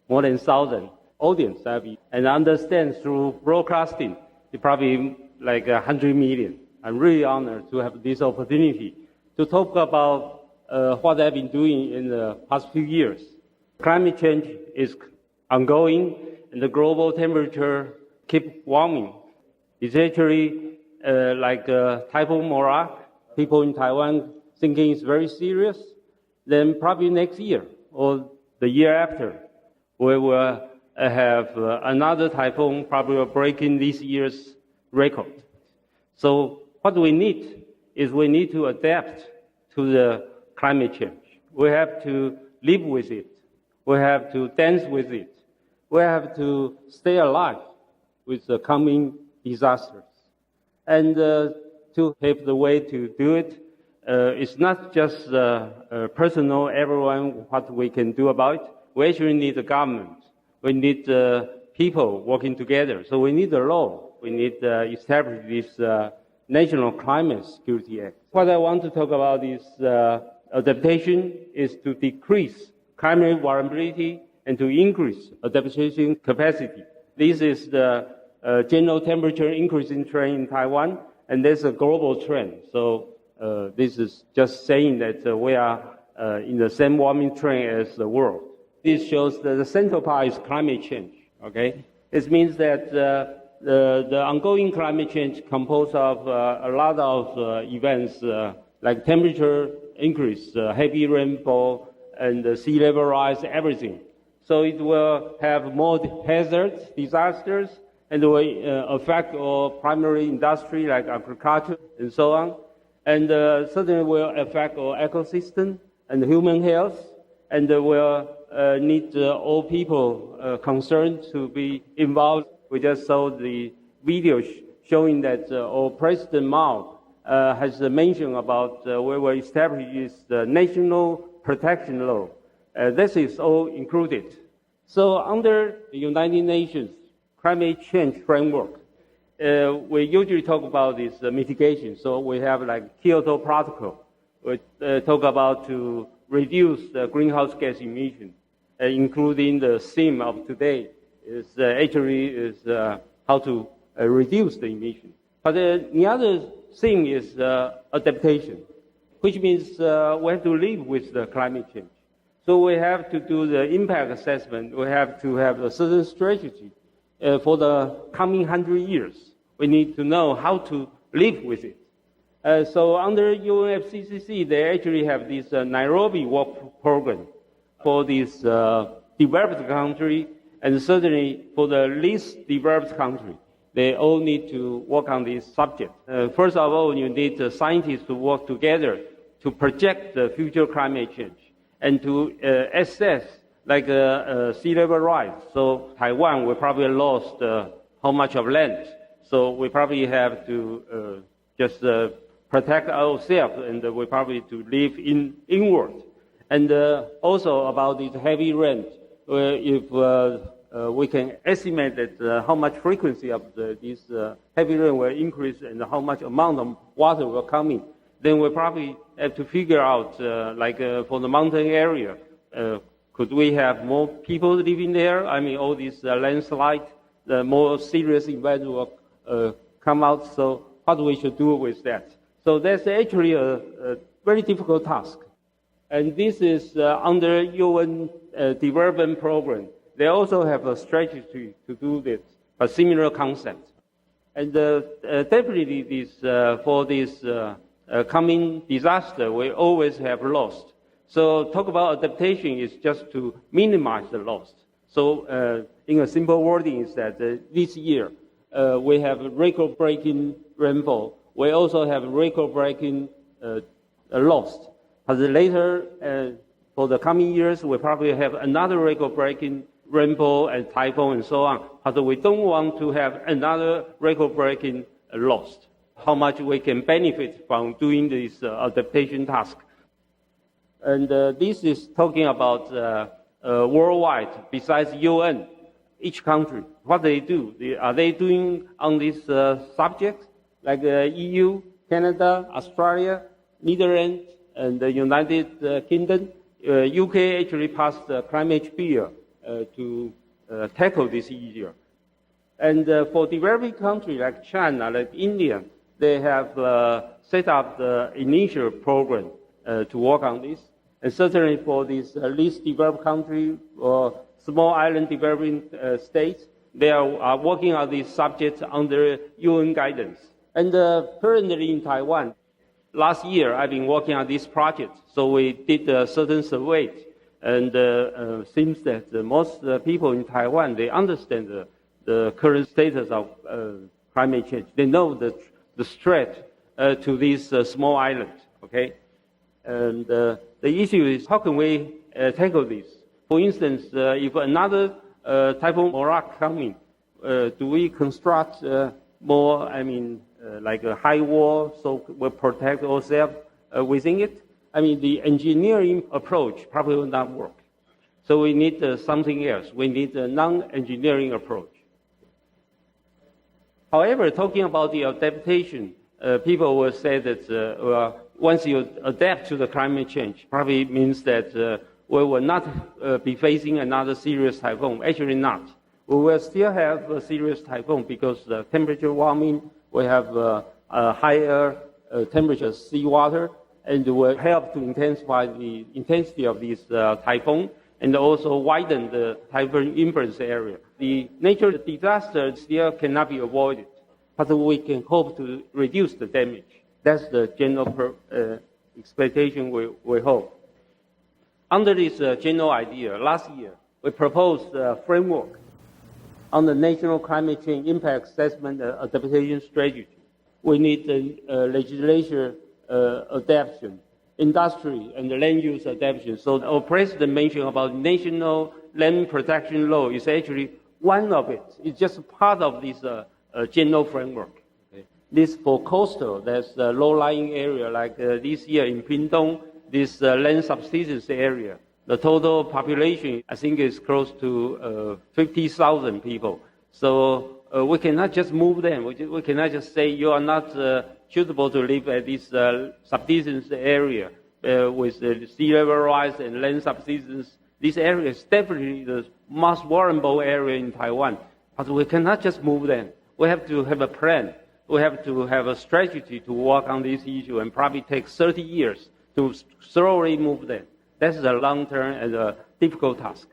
more than 1,000 audience, and I understand through broadcasting, it's probably like 100 million. I'm really honored to have this opportunity to talk about what I've been doing in the past few years. Climate change is ongoing, and the global temperature keeps warming. It's actually like Typhoon Morak. People in Taiwan thinking it's very serious. Then probably next year or the year after, we will have another typhoon probably breaking this year's record. So what we need is we need to adapt to the climate change. We have to live with it. We have to dance with it. We have to stay alive with the coming disasters. And to have the way to do it, it's not just personal, everyone, what we can do about it. We actually need the government. We need people working together. So we need the law. We need to establish this National Climate Security Act. What I want to talk about is adaptation is to decrease climate vulnerability and to increase adaptation capacity. This is the general temperature increasing trend in Taiwan, and there's a global trend. So this is just saying that we are in the same warming trend as the world. This shows that the central part is climate change. Okay, it means that the ongoing climate change composed of a lot of events like temperature increase, heavy rainfall, and sea level rise, everything. So it will have more hazards, disasters, and will affect our primary industry like agriculture and so on. And certainly will affect our ecosystem and human health, and will need all people concerned to be involved. We just saw the video showing that our President Mao has mentioned about we will establish the national protection law. This is all included. So under the United Nations climate change framework, we usually talk about this mitigation. So we have like Kyoto Protocol. We talk about to reduce the greenhouse gas emission, including the theme of today is how to reduce the emission. But the other thing is adaptation, which means we have to live with the climate change. So we have to do the impact assessment. We have to have a certain strategy for the coming 100 years. We need to know how to live with it. So under UNFCCC, they actually have this Nairobi work program for this developed country, and certainly for the least developed country. They all need to work on this subject. First of all, you need scientists to work together to project the future climate change and to assess like sea level rise. So Taiwan, we probably lost how much of land. So we probably have to just protect ourselves, and we probably to live inward. And also about this heavy rain, if we can estimate that how much frequency of this heavy rain will increase and how much amount of water will come in, then we probably have to figure out, for the mountain area, could we have more people living there? I mean, all these landslide, the more serious events will come out. So what we should do with that. So that's actually a very difficult task. And this is under UN development program. They also have a strategy to do this, a similar concept. And definitely this, for this coming disaster, we always have lost. So talk about adaptation is just to minimize the loss. So in a simple wording is that this year we have record-breaking rainfall. We also have record-breaking loss. But later, for the coming years, we probably have another record-breaking rainfall and typhoon and so on. But we don't want to have another record-breaking loss. How much we can benefit from doing this adaptation task. And this is talking about worldwide, besides UN, each country, what they do. Are they doing on this subject, like EU, Canada, Australia, Netherlands, and the United Kingdom? UK actually passed a climate bill to tackle this issue. And for developing countries like China, like India, they have set up the initial program to work on this. And certainly for these least developed countries or small island developing states, they are working on these subjects under UN guidance. And currently in Taiwan, last year I've been working on this project. So we did a certain survey. And seems that most people in Taiwan, they understand the current status of climate change. They know the threat to these small islands, okay? And the issue is how can we tackle this? For instance, if another typhoon Morak coming, do we construct more, like a high wall so we protect ourselves within it? The engineering approach probably will not work. So we need something else. We need a non-engineering approach. However, talking about the adaptation, people will say that once you adapt to the climate change, probably means that we will not be facing another serious typhoon. Actually not. We will still have a serious typhoon because the temperature warming, we have a higher temperature seawater, and will help to intensify the intensity of this typhoon and also widen the typhoon influence area. The natural disaster still cannot be avoided, but we can hope to reduce the damage. That's the general expectation we hope. Under this general idea, last year, we proposed a framework on the national climate change impact assessment and adaptation strategy. We need legislature adaptation, industry and land use adaptation. So our president mentioned about national land protection law is actually one of it. It's just part of this general framework. Okay. This for coastal, there's a low-lying area like this year in Pingtung, this land subsidence area. The total population, I think, is close to 50,000 people. So we cannot just move them. We cannot just say you are not suitable to live at this subsidence area with the sea level rise and land subsidence. This area is definitely the most vulnerable area in Taiwan. But we cannot just move them. We have to have a plan. We have to have a strategy to work on this issue and probably take 30 years to thoroughly move them. That's a long-term and a difficult task.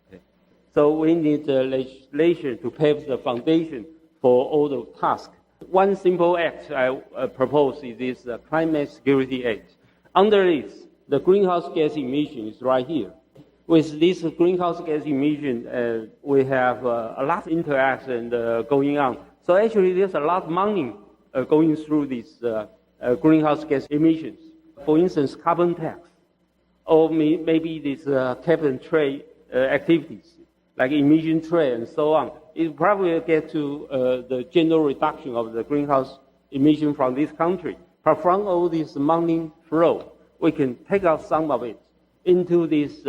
Okay. So we need legislation to pave the foundation for all the tasks. One simple act I propose is this Climate Security Act. Under this, the greenhouse gas emission is right here. With this greenhouse gas emission, we have a lot of interaction going on. So actually, there's a lot of money going through these greenhouse gas emissions. For instance, carbon tax, or maybe these cap and trade activities, like emission trade and so on. It probably will get to the general reduction of the greenhouse emission from this country. But from all this money flow, we can take out some of it into this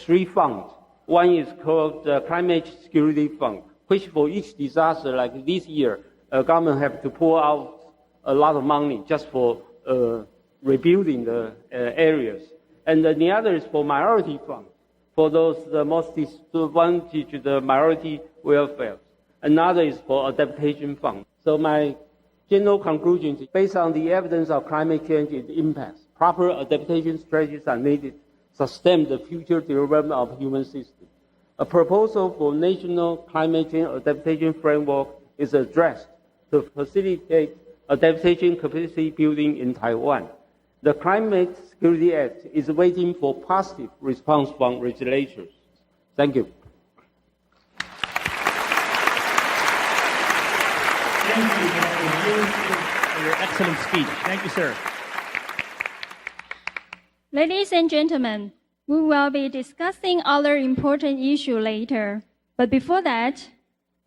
three funds. One is called the Climate Security Fund, which for each disaster like this year, government have to pour out a lot of money just for rebuilding the areas. And the other is for minority fund, for those the most disadvantaged minority welfare. Another is for adaptation fund. So my General conclusions based on the evidence of climate change and impacts. Proper adaptation strategies are needed to sustain the future development of human systems. A proposal for national climate change adaptation framework is addressed to facilitate adaptation capacity building in Taiwan. The Climate Security Act is waiting for positive response from regulators. Thank you. Thank you, Dr. Liu, for your excellent speech. Thank you, sir. Ladies and gentlemen, we will be discussing other important issues later. But before that,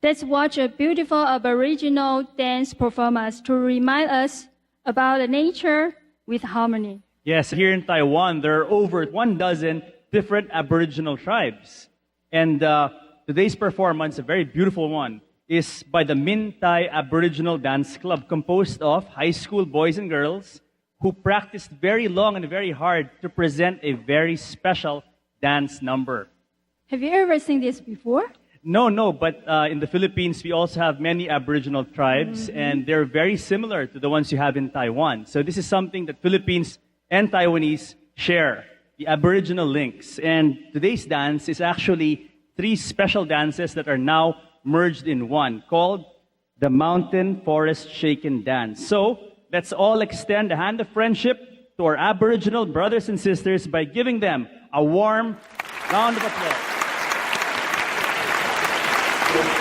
let's watch a beautiful Aboriginal dance performance to remind us about nature with harmony. Yes, here in Taiwan, there are over 12 different Aboriginal tribes. And today's performance, a very beautiful one, is by the Min Tai Aboriginal Dance Club, composed of high school boys and girls who practiced very long and very hard to present a very special dance number. Have you ever seen this before? No, but in the Philippines, we also have many Aboriginal tribes, and they're very similar to the ones you have in Taiwan. So this is something that Philippines and Taiwanese share, the Aboriginal links. And today's dance is actually 3 special dances that are now merged in one, called the Mountain Forest Shaken Dance. So let's all extend a hand of friendship to our Aboriginal brothers and sisters by giving them a warm round of applause. Hãy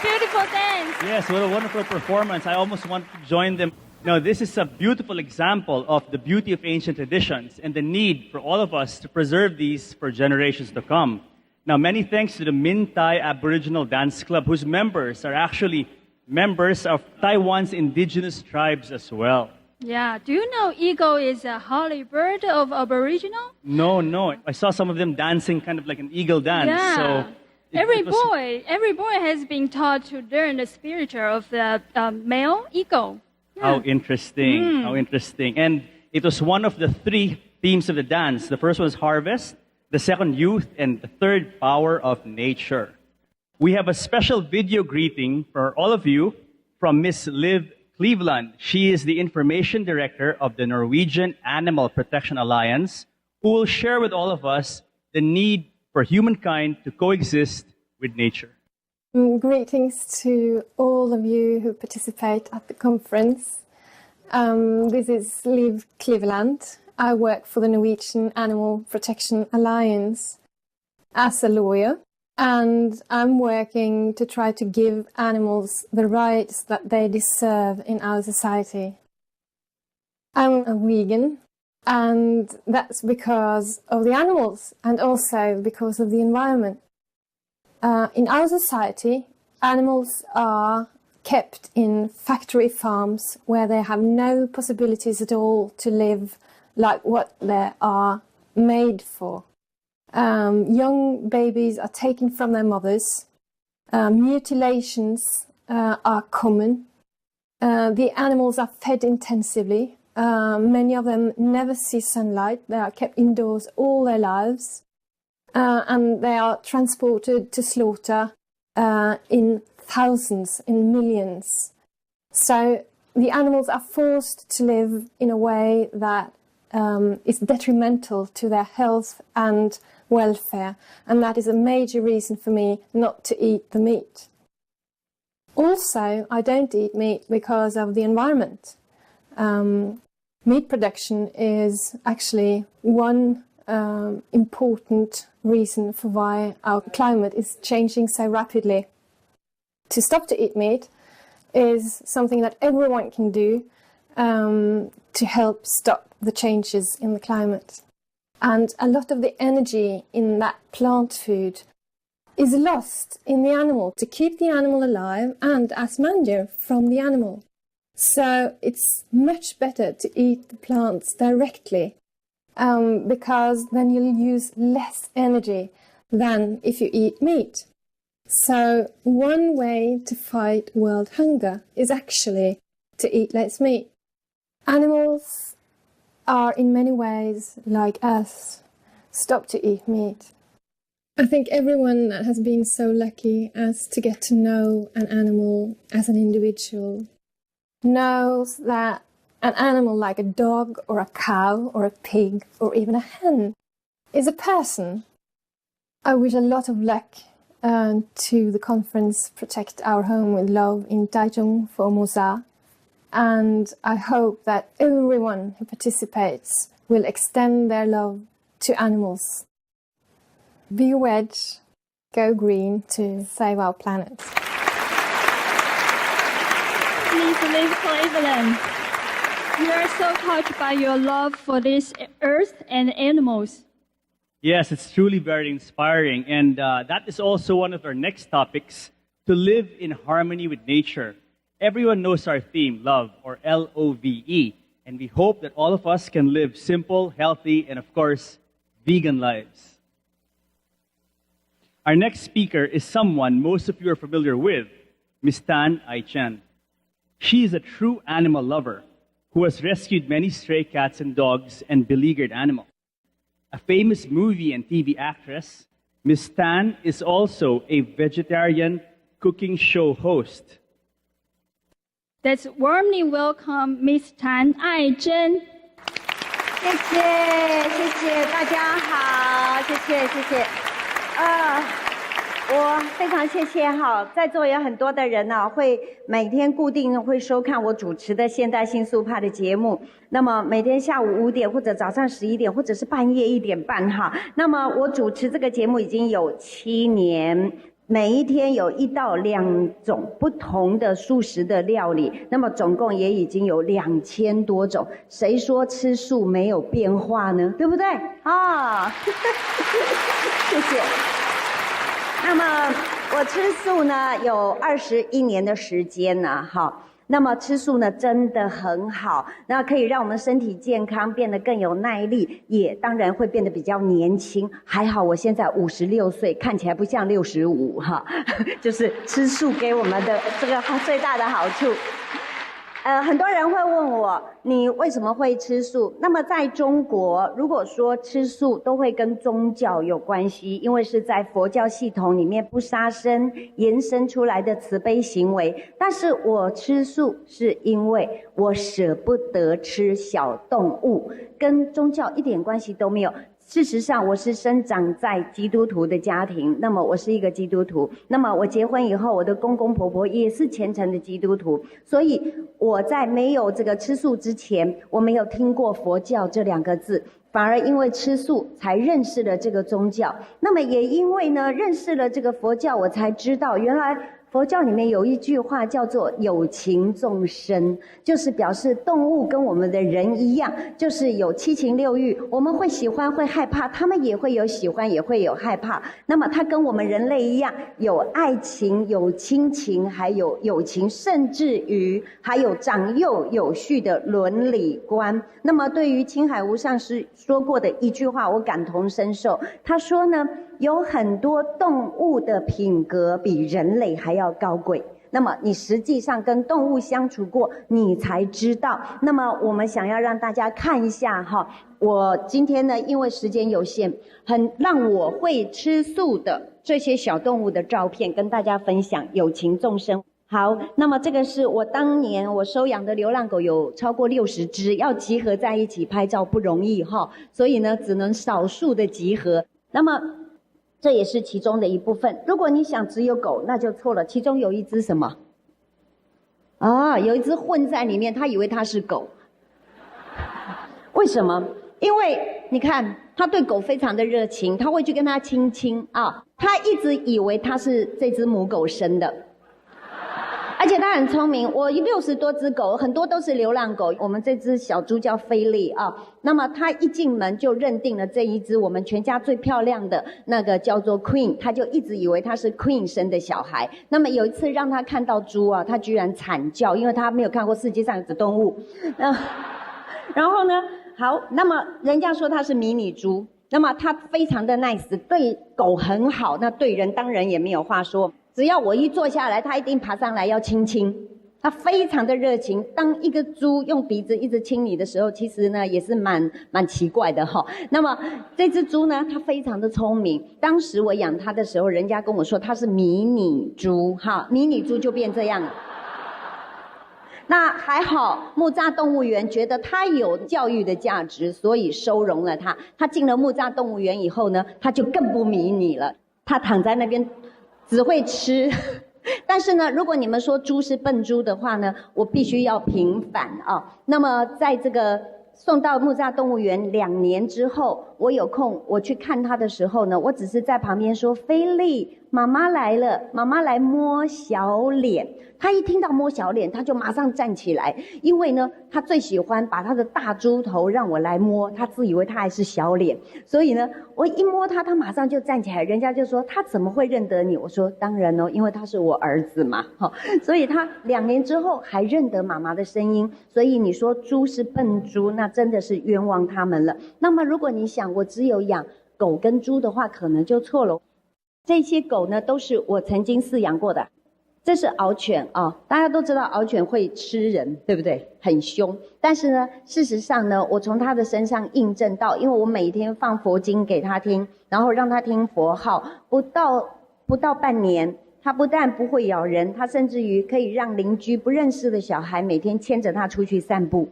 beautiful dance. Yes, what a wonderful performance. I almost want to join them. Now, this is a beautiful example of the beauty of ancient traditions and the need for all of us to preserve these for generations to come. Now, many thanks to the Min Thai Aboriginal Dance Club, whose members are actually members of Taiwan's indigenous tribes as well. Yeah, do you know eagle is a holy bird of Aboriginal? No. I saw some of them dancing kind of like an eagle dance. Yeah. So every boy has been taught to learn the spiritual of the male eagle. Yeah. How interesting. How interesting. And it was one of the three themes of the dance. The first one was harvest, the second youth, and the third power of nature. We have a special video greeting for all of you from Miss Liv Cleveland. She is the information director of the Norwegian Animal Protection Alliance, who will share with all of us the need for humankind to coexist with nature. Greetings to all of you who participate at the conference. This is Liv Cleveland. I work for the Norwegian Animal Protection Alliance as a lawyer, and I'm working to try to give animals the rights that they deserve in our society. I'm a vegan, and that's because of the animals and also because of the environment. In our society, animals are kept in factory farms where they have no possibilities at all to live like what they are made for. Young babies are taken from their mothers. Mutilations are common. The animals are fed intensively. Many of them never see sunlight. They are kept indoors all their lives. And they are transported to slaughter in thousands, in millions. So the animals are forced to live in a way that is detrimental to their health and welfare, and that is a major reason for me not to eat the meat. Also, I don't eat meat because of the environment. Meat production is actually one important reason for why our climate is changing so rapidly. To stop to eat meat is something that everyone can do to help stop the changes in the climate. And a lot of the energy in that plant food is lost in the animal to keep the animal alive and as manure from the animal. So it's much better to eat the plants directly because then you'll use less energy than if you eat meat. So one way to fight world hunger is actually to eat less meat. Animals are in many ways like us. Stop to eat meat. I think everyone that has been so lucky as to get to know an animal as an individual knows that an animal like a dog or a cow or a pig or even a hen is a person. I wish a lot of luck to the conference Protect Our Home with Love in Taichung, Formosa. And I hope that everyone who participates will extend their love to animals. Be red, go green to save our planet. Miss Liv Cleveland, we are so touched by your love for this earth and animals. Yes, it's truly very inspiring. And that is also one of our next topics, to live in harmony with nature. Everyone knows our theme, love, or L-O-V-E. And we hope that all of us can live simple, healthy, and of course, vegan lives. Our next speaker is someone most of you are familiar with, Ms. Tan Ai Chen. She is a true animal lover who has rescued many stray cats and dogs and beleaguered animals. A famous movie and TV actress, Ms. Tan is also a vegetarian cooking show host. Let's warmly welcome Miss Tan Ai Chen. 谢谢大家好，谢谢。我非常谢谢哈，在座有很多的人呢，会每天固定会收看我主持的现代新速派的节目。那么每天下午5点或者早上11点或者是半夜1点半哈。那么我主持这个节目已经有7年。每一天有1到2种不同的素食的料理，那么总共也已经有2000多种。谁说吃素没有变化呢？对不对？啊，谢谢。那么我吃素呢有21年的时间了，好。那么吃素呢真的很好，那可以让我们身体健康，变得更有耐力，也当然会变得比较年轻。还好我现在56岁，看起来不像65哈，就是吃素给我们的这个最大的好处。很多人会问我，你为什么会吃素？那么在中国，如果说吃素都会跟宗教有关系，因为是在佛教系统里面不杀生延伸出来的慈悲行为。但是我吃素是因为我舍不得吃小动物，跟宗教一点关系都没有。事实上我是生长在基督徒的家庭，那么我是一个基督徒，那么我结婚以后，我的公公婆婆也是虔诚的基督徒，所以我在没有这个吃素之前，我没有听过佛教这2个字，反而因为吃素才认识了这个宗教。那么也因为呢认识了这个佛教，我才知道原来佛教里面有一句话叫做有情众生，就是表示动物跟我们的人一样，就是有7情6欲，我们会喜欢会害怕，他们也会有喜欢也会有害怕。那么它跟我们人类一样，有爱情有亲情还有友情，甚至于还有长幼有序的伦理观。那么对于青海无上师说过的一句话我感同身受，他说呢，有很多动物的品格比人类还要高贵，那么你实际上跟动物相处过，你才知道。那么我们想要让大家看一下哈，我今天呢因为时间有限，很让我会吃素的这些小动物的照片跟大家分享，有情众生。好，那么这个是我当年我收养的流浪狗，有超过60只，要集合在一起拍照不容易哈，所以呢只能少数的集合。那么这也是其中的一部分。如果你想只有狗，那就错了。其中有一只什么？有一只混在里面，他以为他是狗。为什么？因为你看，他对狗非常的热情，他会去跟他亲亲啊。他一直以为他是这只母狗生的。而且他很聪明，我60多只狗，很多都是流浪狗。我们这只小猪叫菲利啊，那么他一进门就认定了这一只我们全家最漂亮的那个叫做 Queen， 他就一直以为他是 Queen 生的小孩。那么有一次让他看到猪啊，他居然惨叫，因为他没有看过世界上的动物。然后呢，好，那么人家说他是迷你猪，那么他非常的 nice， 对狗很好，那对人当然也没有话说。只要我一坐下来，他一定爬上来要亲亲，他非常的热情。当一个猪用鼻子一直亲你的时候，其实呢也是蛮奇怪的哈。那么这只猪呢，它非常的聪明。当时我养它的时候，人家跟我说它是迷你猪，哈，迷你猪就变这样了。那还好，木栅动物园觉得它有教育的价值，所以收容了它。它进了木栅动物园以后呢，它就更不迷你了，它躺在那边只会吃。但是呢，如果你们说猪是笨猪的话呢，我必须要平反啊。那么在这个送到木栅动物园2年之后，我有空我去看它的时候呢，我只是在旁边说，菲利，妈妈来了，妈妈来摸小脸。他一听到摸小脸，他就马上站起来，因为呢，他最喜欢把他的大猪头让我来摸，他自以为他还是小脸，所以呢，我一摸他，他马上就站起来。人家就说他怎么会认得你？我说当然哦，因为他是我儿子嘛，所以他2年之后还认得妈妈的声音。所以你说猪是笨猪，那真的是冤枉他们了。那么如果你想我只有养狗跟猪的话，可能就错了。这些狗呢，都是我曾经饲养过的。这是獒犬啊，大家都知道獒犬会吃人，对不对？很凶。但是呢，事实上呢，我从它的身上印证到，因为我每天放佛经给它听，然后让它听佛号，不到半年，它不但不会咬人，它甚至于可以让邻居不认识的小孩每天牵着它出去散步。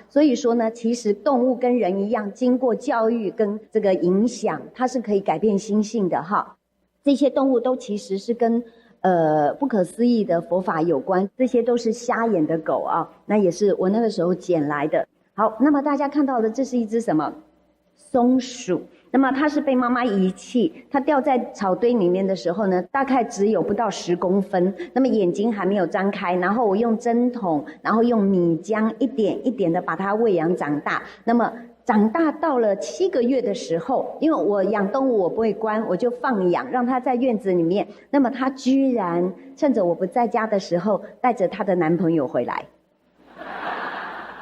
所以说呢，其实动物跟人一样，经过教育跟这个影响，它是可以改变心性的哈。这些动物都其实是跟不可思议的佛法有关，这些都是瞎眼的狗啊，那也是我那个时候捡来的。好，那么大家看到的这是一只什么？松鼠。那么它是被妈妈遗弃，它掉在草堆里面的时候呢，大概只有不到10公分，那么眼睛还没有张开，然后我用针筒，然后用米浆一点一点的把它喂养长大。那么长大到了7个月的时候，因为我养动物我不会关，我就放养，让它在院子里面。那么它居然趁着我不在家的时候，带着她的男朋友回来。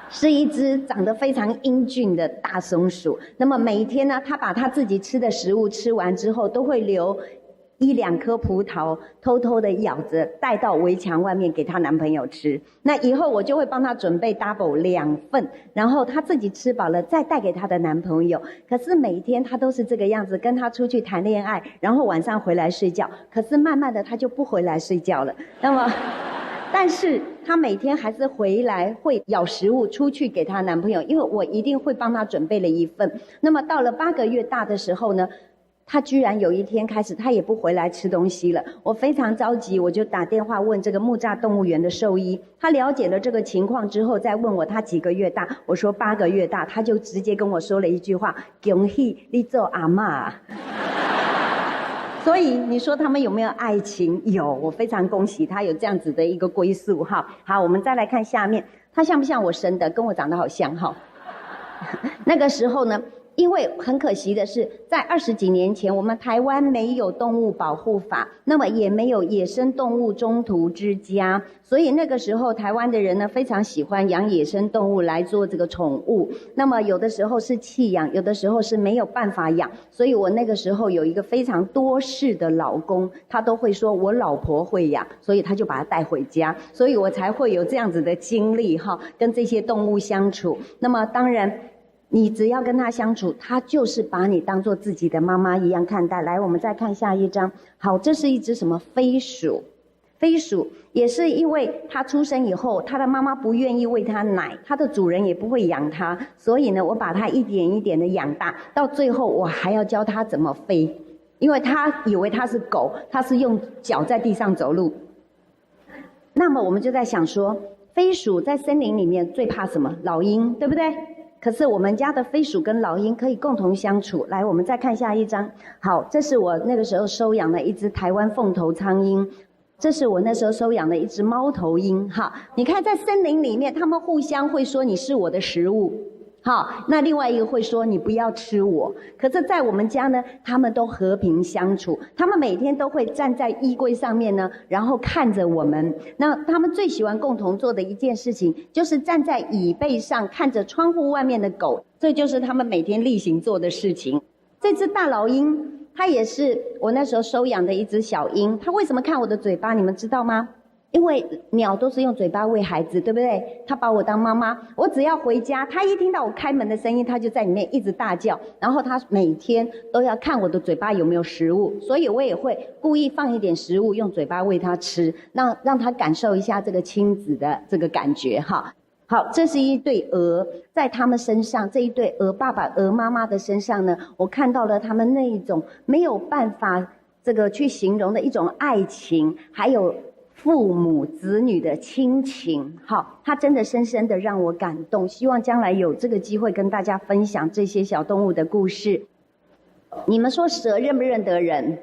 是一只长得非常英俊的大松鼠。那么每一天呢，它把它自己吃的食物吃完之后，都会留1、2颗葡萄，偷偷的咬着带到围墙外面给她男朋友吃。那以后我就会帮她准备 double 2份，然后她自己吃饱了再带给她的男朋友。可是每天她都是这个样子，跟他出去谈恋爱，然后晚上回来睡觉。可是慢慢的她就不回来睡觉了。那么但是她每天还是回来会咬食物出去给她男朋友，因为我一定会帮她准备了1份。那么到了8个月大的时候呢，她居然有一天开始她也不回来吃东西了。我非常着急，我就打电话问这个木栅动物园的兽医，他了解了这个情况之后再问我他几个月大，我说8个月大，他就直接跟我说了一句话：恭喜你做阿嬷。所以你说他们有没有爱情？有，我非常恭喜他有这样子的一个归宿哈。好，我们再来看下面，他像不像我生的？跟我长得好像哈。那个时候呢，因为很可惜的是，在20几年前，我们台湾没有动物保护法，那么也没有野生动物中途之家，所以那个时候台湾的人呢非常喜欢养野生动物来做这个宠物。那么有的时候是弃养，有的时候是没有办法养，所以我那个时候有一个非常多事的老公，他都会说我老婆会养，所以他就把它带回家，所以我才会有这样子的经历哈，跟这些动物相处。那么当然你只要跟他相处，他就是把你当作自己的妈妈一样看待。来，我们再看下一张。好，这是一只什么飞鼠？飞鼠也是因为它出生以后，它的妈妈不愿意喂它奶，它的主人也不会养它，所以呢，我把它一点一点的养大，到最后我还要教它怎么飞，因为它以为它是狗，它是用脚在地上走路。那么我们就在想说，飞鼠在森林里面最怕什么？老鹰，对不对？可是我们家的飞鼠跟老鹰可以共同相处。来，我们再看下一张。好，这是我那个时候收养的一只台湾凤头苍鹰，这是我那时候收养的一只猫头鹰。哈，你看在森林里面，他们互相会说你是我的食物。好，那另外一个会说你不要吃我。可是在我们家呢，他们都和平相处，他们每天都会站在衣柜上面呢，然后看着我们。那他们最喜欢共同做的一件事情，就是站在椅背上看着窗户外面的狗，这就是他们每天例行做的事情。这只大老鹰，它也是我那时候收养的一只小鹰，它为什么看我的嘴巴，你们知道吗？因为鸟都是用嘴巴喂孩子，对不对？他把我当妈妈，我只要回家，他一听到我开门的声音，他就在里面一直大叫，然后他每天都要看我的嘴巴有没有食物，所以我也会故意放一点食物，用嘴巴喂他吃，让他感受一下这个亲子的这个感觉哈。好，这是一对鹅，在他们身上，这一对鹅爸爸、鹅妈妈的身上呢，我看到了他们那一种没有办法这个去形容的一种爱情，还有父母子女的亲情。好，它真的深深的让我感动，希望将来有这个机会跟大家分享这些小动物的故事。你们说蛇认不认得人？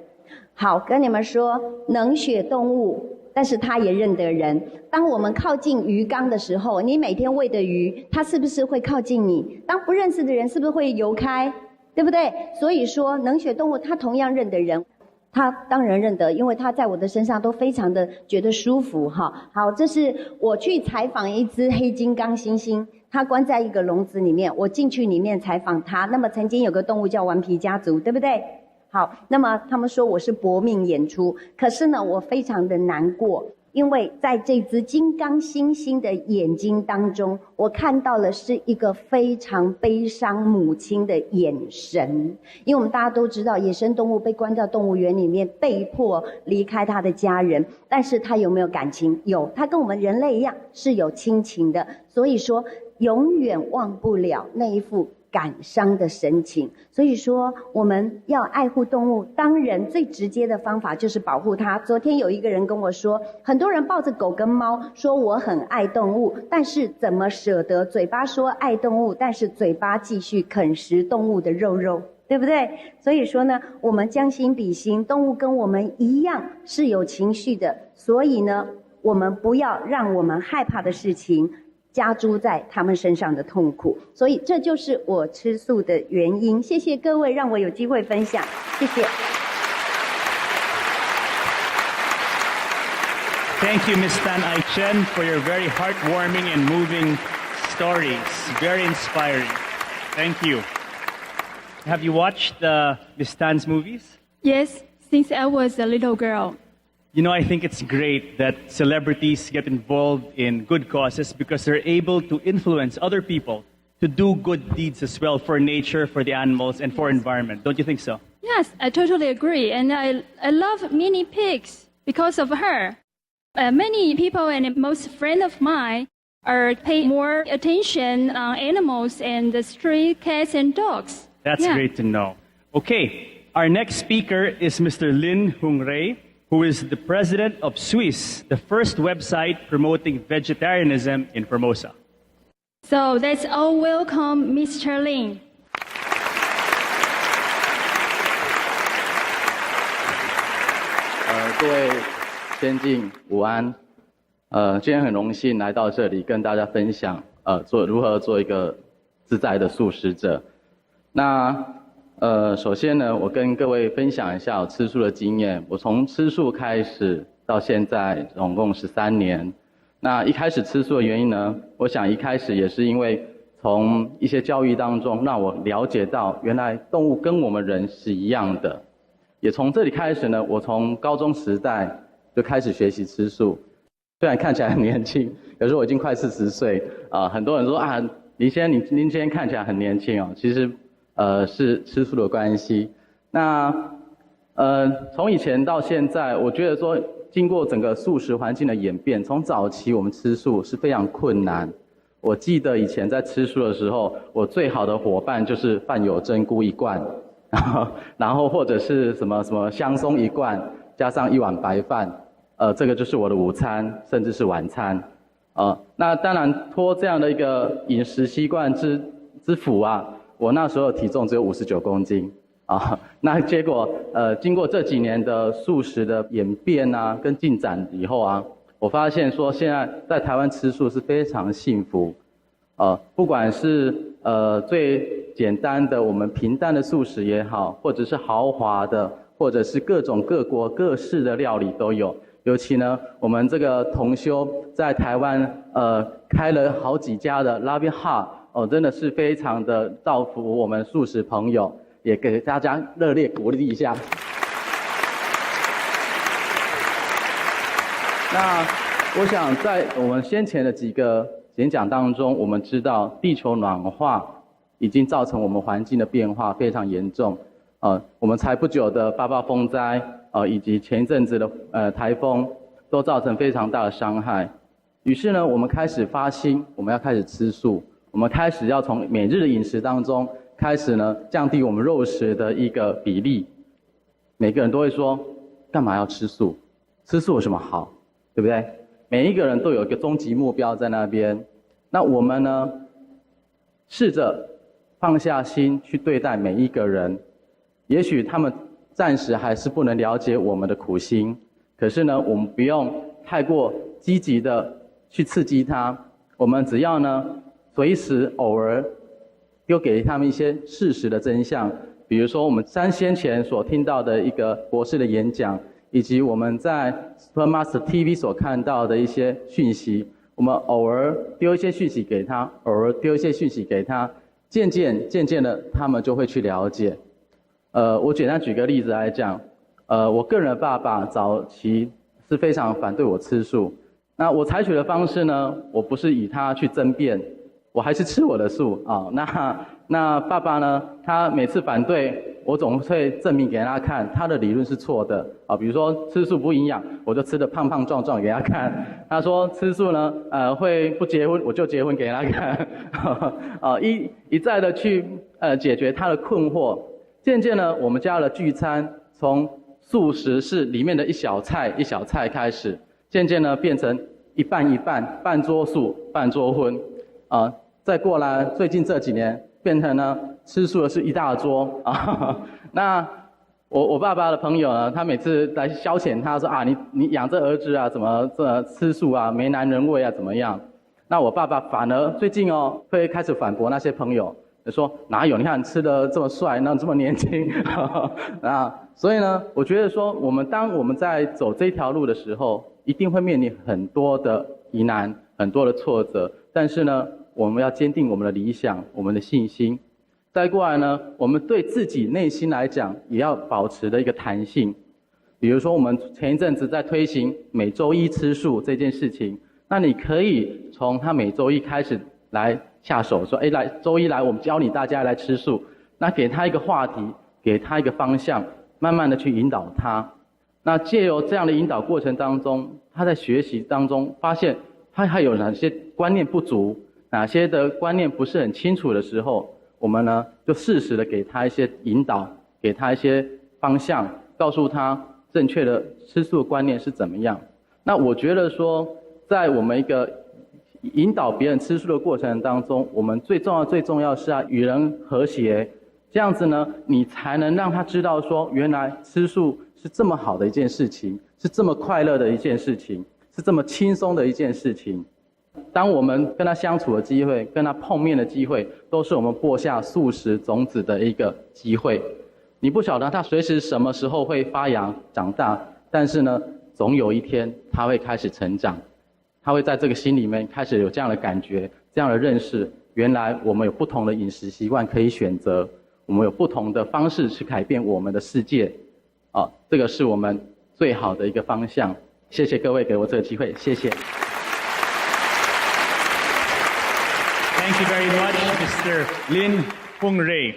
好，跟你们说，冷血动物，但是它也认得人。当我们靠近鱼缸的时候，你每天喂的鱼，它是不是会靠近你？当不认识的人是不是会游开？对不对？所以说冷血动物它同样认得人，他当然认得，因为他在我的身上都非常的觉得舒服哈。好，这是我去采访一只黑金刚猩猩，它关在一个笼子里面，我进去里面采访它。那么曾经有个动物叫顽皮家族，对不对？好，那么他们说我是搏命演出，可是呢，我非常的难过，因为在这只金刚猩猩的眼睛当中，我看到了是一个非常悲伤母亲的眼神。因为我们大家都知道，野生动物被关到动物园里面，被迫离开他的家人，但是他有没有感情？有，他跟我们人类一样是有亲情的，所以说永远忘不了那一副感伤的神情。所以说我们要爱护动物，当然最直接的方法就是保护它。昨天有一个人跟我说，很多人抱着狗跟猫说我很爱动物，但是怎么舍得嘴巴说爱动物，但是嘴巴继续啃食动物的肉肉，对对不对？所以说呢，我们将心比心，动物跟我们一样是有情绪的，所以呢，我们不要让我们害怕的事情加诸在他们身上的痛苦。所以这就是我吃素的原因。谢谢各位让我有机会分享，谢谢。Thank you, Ms. Tan Ai Chen, for your very heartwarming and moving stories. Very inspiring. Thank you. Have you watched Ms. Tan's movies? Yes, since I was a little girl. You know, I think it's great that celebrities get involved in good causes because they're able to influence other people to do good deeds as well for nature, for the animals, and for environment. Don't you think so? Yes, I totally agree. And I love Minnie Pigs because of her. Many people and most friends of mine are paying more attention on animals and the stray cats and dogs. That's great to know. Okay, our next speaker is Mr. Lin Hung Rei, who is the president of Swiss, the first website promoting vegetarianism in Formosa. So let's all welcome Mr. Lin. 各位先进午安，今天很荣幸来到这里跟大家分享，如何做一个自在的素食者。那首先呢，我跟各位分享一下我吃素的经验。我从吃素开始到现在总共13年。那一开始吃素的原因呢，我想一开始也是因为从一些教育当中让我了解到，原来动物跟我们人是一样的。也从这里开始呢，我从高中时代就开始学习吃素。虽然看起来很年轻，可是我已经快40岁很多人说啊，您今天看起来很年轻哦，其实是吃素的关系。那从以前到现在，我觉得说经过整个素食环境的演变，从早期我们吃素是非常困难。我记得以前在吃素的时候，我最好的伙伴就是饭有珍菇1罐，然后或者是什么香松1罐，加上1碗白饭，这个就是我的午餐，甚至是晚餐。那当然托这样的一个饮食习惯之福啊，我那时候体重只有59公斤那结果经过这几年的素食的演变啊跟进展以后啊，我发现说现在在台湾吃素是非常幸福。不管是最简单的我们平淡的素食也好，或者是豪华的，或者是各种各国各式的料理都有。尤其呢，我们这个同修在台湾开了好几家的 Loving Heart 真的是非常的造福我们素食朋友，也给大家热烈鼓励一下。那我想在我们先前的几个演讲当中，我们知道地球暖化已经造成我们环境的变化非常严重。我们才不久的8.8风灾，以及前一阵子的台风，都造成非常大的伤害。于是呢，我们开始发心，我们要开始吃素，我们开始要从每日的饮食当中开始呢，降低我们肉食的一个比例。每个人都会说，干嘛要吃素？吃素有什么好？对不对？每一个人都有一个终极目标在那边。那我们呢，试着放下心去对待每一个人。也许他们暂时还是不能了解我们的苦心，可是呢，我们不用太过积极的去刺激他，我们只要呢，随时偶尔丢给他们一些事实的真相，比如说我们先前所听到的一个博士的演讲，以及我们在 Supermaster TV 所看到的一些讯息，我们偶尔丢一些讯息给他，偶尔丢一些讯息给他，渐渐的他们就会去了解。我简单举个例子来讲，我个人的爸爸早期是非常反对我吃素，那我采取的方式呢，我不是以他去争辩，我还是吃我的素那爸爸呢，他每次反对，我总会证明给他看，他的理论是错的比如说吃素不营养，我就吃得胖胖壮壮给他看。他说吃素呢，会不结婚，我就结婚给他看。一再的去解决他的困惑。渐渐呢，我们家的聚餐从素食是里面的一小菜一小菜开始，渐渐呢变成一半，半桌素半桌荤。再过来最近这几年变成呢吃素的是一大桌啊。那我爸爸的朋友呢，他每次来消遣他说啊，你养这儿子啊，怎么这吃素啊，没男人味啊，怎么样？那我爸爸反而最近会开始反驳那些朋友，说哪有？你看吃得这么帅，那这么年轻啊！所以呢，我觉得说当我们在走这条路的时候，一定会面临很多的疑难，很多的挫折，但是呢，我们要坚定我们的理想，我们的信心。再过来呢，我们对自己内心来讲，也要保持的一个弹性。比如说，我们前一阵子在推行每周一吃素这件事情，那你可以从他每周一开始来下手，说，来周一来，我们教你大家来吃素。那给他一个话题，给他一个方向，慢慢的去引导他。那借由这样的引导过程当中，他在学习当中发现他还有哪些观念不足，哪些的观念不是很清楚的时候，我们呢就适时的给他一些引导，给他一些方向，告诉他正确的吃素的观念是怎么样。那我觉得说，在我们一个引导别人吃素的过程当中，我们最重要是要与人和谐，这样子呢，你才能让他知道说，原来吃素是这么好的一件事情，是这么快乐的一件事情，是这么轻松的一件事情。当我们跟他相处的机会，跟他碰面的机会，都是我们播下素食种子的一个机会。你不晓得他随时什么时候会发芽长大，但是呢，总有一天他会开始成长，他会在这个心里面开始有这样的感觉，这样的认识，原来我们有不同的饮食习惯可以选择，我们有不同的方式去改变我们的世界。这个是我们最好的一个方向。谢谢各位给我这个机会，谢谢。Thank you very much, Mr. Lin Hung Rei.